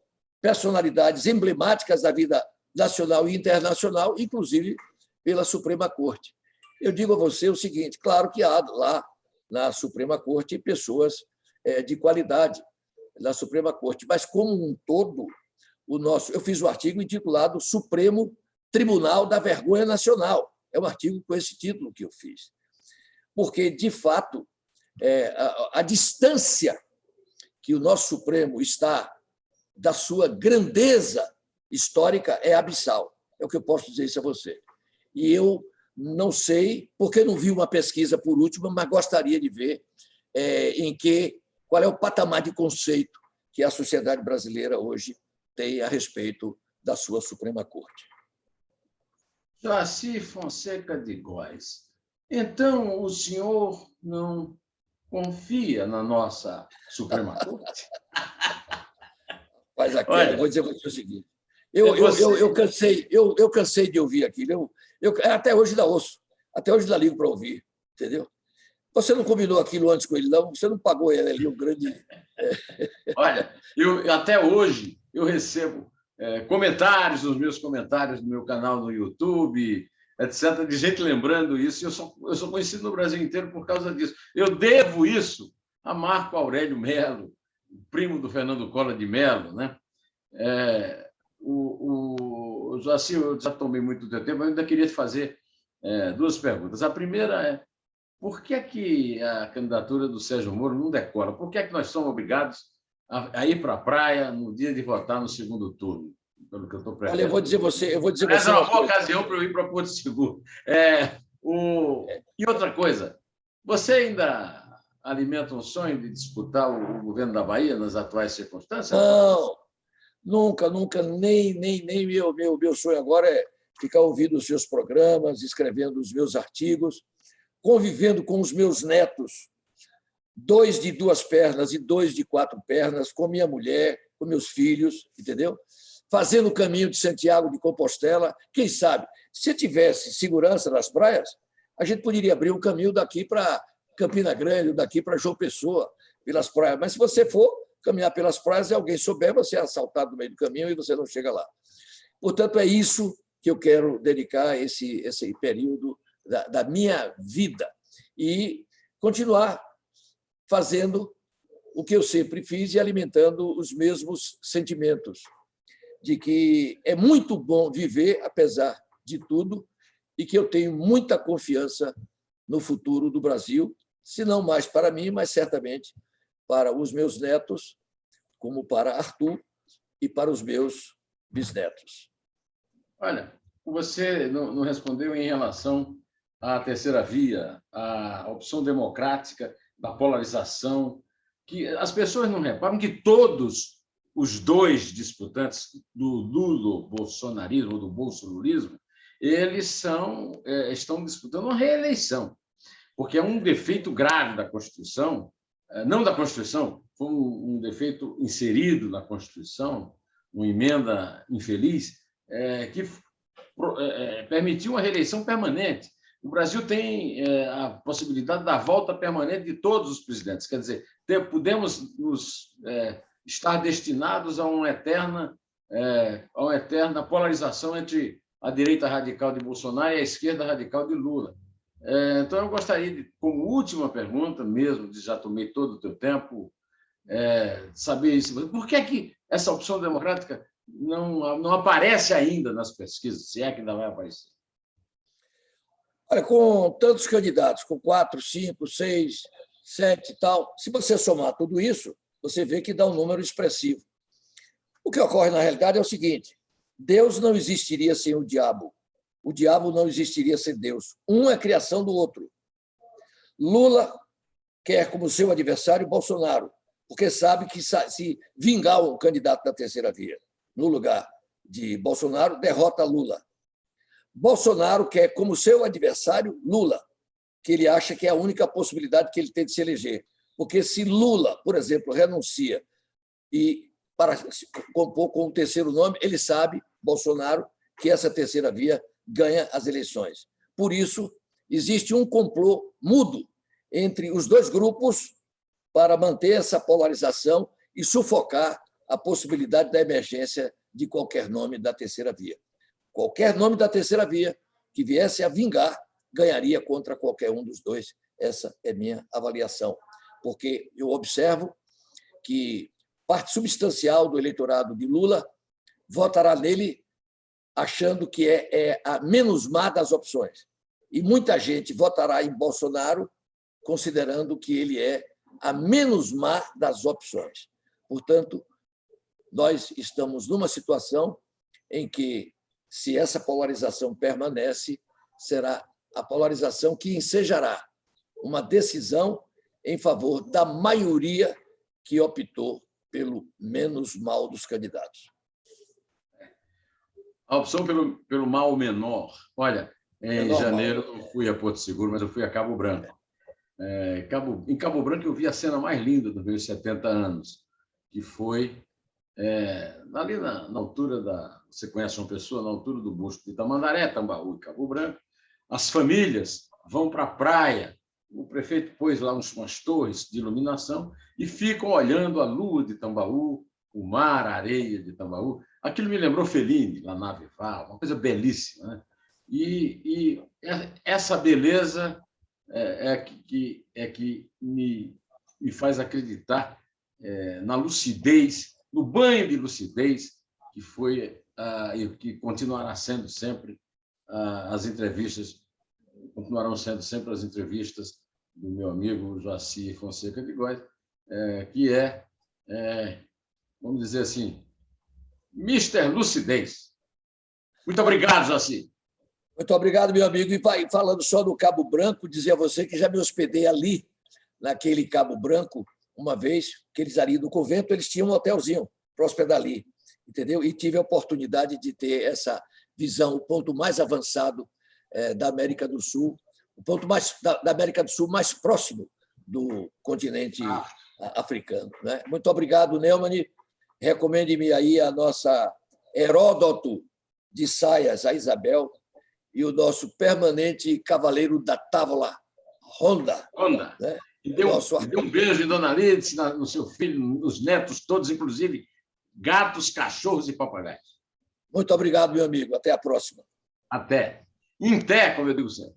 personalidades emblemáticas da vida nacional e internacional, inclusive pela Suprema Corte. Eu digo a você o seguinte: claro que há lá na Suprema Corte pessoas de qualidade na Suprema Corte, mas como um todo, eu fiz um artigo intitulado Supremo Tribunal da Vergonha Nacional. É um artigo com esse título que eu fiz, porque de fato a distância que o nosso Supremo está da sua grandeza histórica é abissal. É o que eu posso dizer isso a você. E eu não sei, porque não vi uma pesquisa por último, mas gostaria de ver qual é o patamar de conceito que a sociedade brasileira hoje tem a respeito da sua Suprema Corte. Joacy Fonseca de Góes, então o senhor não confia na nossa Suprema Corte? Mas aqui, eu vou dizer para você o seguinte: eu cansei de ouvir aquilo. Até hoje ainda ouço, até hoje ainda ligo para ouvir, entendeu? Você não combinou aquilo antes com ele, não? Você não pagou ele ali o grande. Olha, até hoje eu recebo comentários nos meus comentários do meu canal no YouTube, etc., de gente lembrando isso. Eu sou conhecido no Brasil inteiro por causa disso. Eu devo isso a Marco Aurélio Melo, primo do Fernando Collor de Mello, né? Joacy, eu já tomei muito do teu tempo, eu ainda queria te fazer duas perguntas. A primeira é: por que a candidatura do Sérgio Moro não decola? Por que nós somos obrigados a ir para a praia no dia de votar no segundo turno? Pelo que eu estou prevendo. Olha, eu vou dizer você. Essa é uma boa ocasião para eu ir para Porto Seguro. E outra coisa, você ainda alimenta um sonho de disputar o governo da Bahia nas atuais circunstâncias? Não, nunca. Nem meu sonho agora é ficar ouvindo os seus programas, escrevendo os meus artigos, convivendo com os meus netos, 2 de 2 pernas e 2 de 4 pernas, com minha mulher, com meus filhos, entendeu? Fazendo o caminho de Santiago de Compostela. Quem sabe, se tivesse segurança nas praias, a gente poderia abrir um caminho daqui para Campina Grande, daqui para João Pessoa, pelas praias. Mas se você for caminhar pelas praias e alguém souber, você é assaltado no meio do caminho e você não chega lá. Portanto, é isso que eu quero dedicar esse período da minha vida e continuar fazendo o que eu sempre fiz e alimentando os mesmos sentimentos de que é muito bom viver, apesar de tudo, e que eu tenho muita confiança no futuro do Brasil, se não mais para mim, mas certamente para os meus netos, como para Arthur e para os meus bisnetos. Olha, você não respondeu em relação à terceira via, à opção democrática da polarização, que as pessoas não reparam que todos os 2 disputantes do lulo-bolsonarismo, do bolsolulismo, eles estão disputando uma reeleição, porque é um defeito grave da Constituição, não da Constituição, foi um defeito inserido na Constituição, uma emenda infeliz, que permitiu uma reeleição permanente. O Brasil tem a possibilidade da volta permanente de todos os presidentes. Quer dizer, podemos estar destinados a uma eterna polarização entre a direita radical de Bolsonaro e a esquerda radical de Lula. Então, eu gostaria, como última pergunta, mesmo, já tomei todo o teu tempo, saber isso. Por que essa opção democrática não aparece ainda nas pesquisas, se é que ainda vai aparecer? Olha, com tantos candidatos, com 4, 5, 6, 7 e tal, se você somar tudo isso, você vê que dá um número expressivo. O que ocorre, na realidade, é o seguinte: Deus não existiria sem o diabo não existiria sem Deus. Um é a criação do outro. Lula quer como seu adversário Bolsonaro, porque sabe que se vingar o candidato da terceira via no lugar de Bolsonaro, derrota Lula. Bolsonaro quer como seu adversário Lula, que ele acha que é a única possibilidade que ele tem de se eleger. Porque se Lula, por exemplo, renuncia e para se compor com um terceiro nome, ele sabe, Bolsonaro, que essa terceira via ganha as eleições. Por isso, existe um complô mudo entre os dois grupos para manter essa polarização e sufocar a possibilidade da emergência de qualquer nome da terceira via. Qualquer nome da terceira via que viesse a vingar ganharia contra qualquer um dos dois. Essa é minha avaliação, porque eu observo que parte substancial do eleitorado de Lula votará nele achando que é a menos má das opções. E muita gente votará em Bolsonaro considerando que ele é a menos má das opções. Portanto, nós estamos numa situação em que, se essa polarização permanece, será a polarização que ensejará uma decisão em favor da maioria que optou pelo menos mal dos candidatos. A opção pelo mal menor. Olha, em janeiro eu não fui a Porto Seguro, mas eu fui a Cabo Branco. Em Cabo Branco eu vi a cena mais linda dos meus 70 anos, que foi ali na altura da... Você conhece uma pessoa? Na altura do busto de Tamandaré, Tambaú e Cabo Branco. As famílias vão para a praia. O prefeito pôs lá umas torres de iluminação e ficam olhando a lua de Tambaú, o mar, a areia de Tambaú. Aquilo me lembrou Fellini, lá na Avival, uma coisa belíssima, né? E essa beleza que me faz acreditar na lucidez, no banho de lucidez que foi e que continuará sendo sempre as entrevistas, continuarão sendo sempre as entrevistas do meu amigo Joacy Fonseca de Góes, que vamos dizer assim, Mr. Lucidez. Muito obrigado, Joacy. Muito obrigado, meu amigo. E falando só do Cabo Branco, dizer a você que já me hospedei ali, naquele Cabo Branco, uma vez que eles ali no convento, eles tinham um hotelzinho para hospedar ali, entendeu? E tive a oportunidade de ter essa visão, o ponto mais avançado da América do Sul, o ponto mais da América do Sul mais próximo do continente africano, né? Muito obrigado, Neumann. Recomende-me aí a nossa Heródoto de Saias, a Isabel, e o nosso permanente cavaleiro da távola, Honda. Né? E deu um beijo em Dona Lídice, no seu filho, nos netos todos, inclusive gatos, cachorros e papagaios. Muito obrigado, meu amigo. Até a próxima. Até. Em té, como eu digo sempre.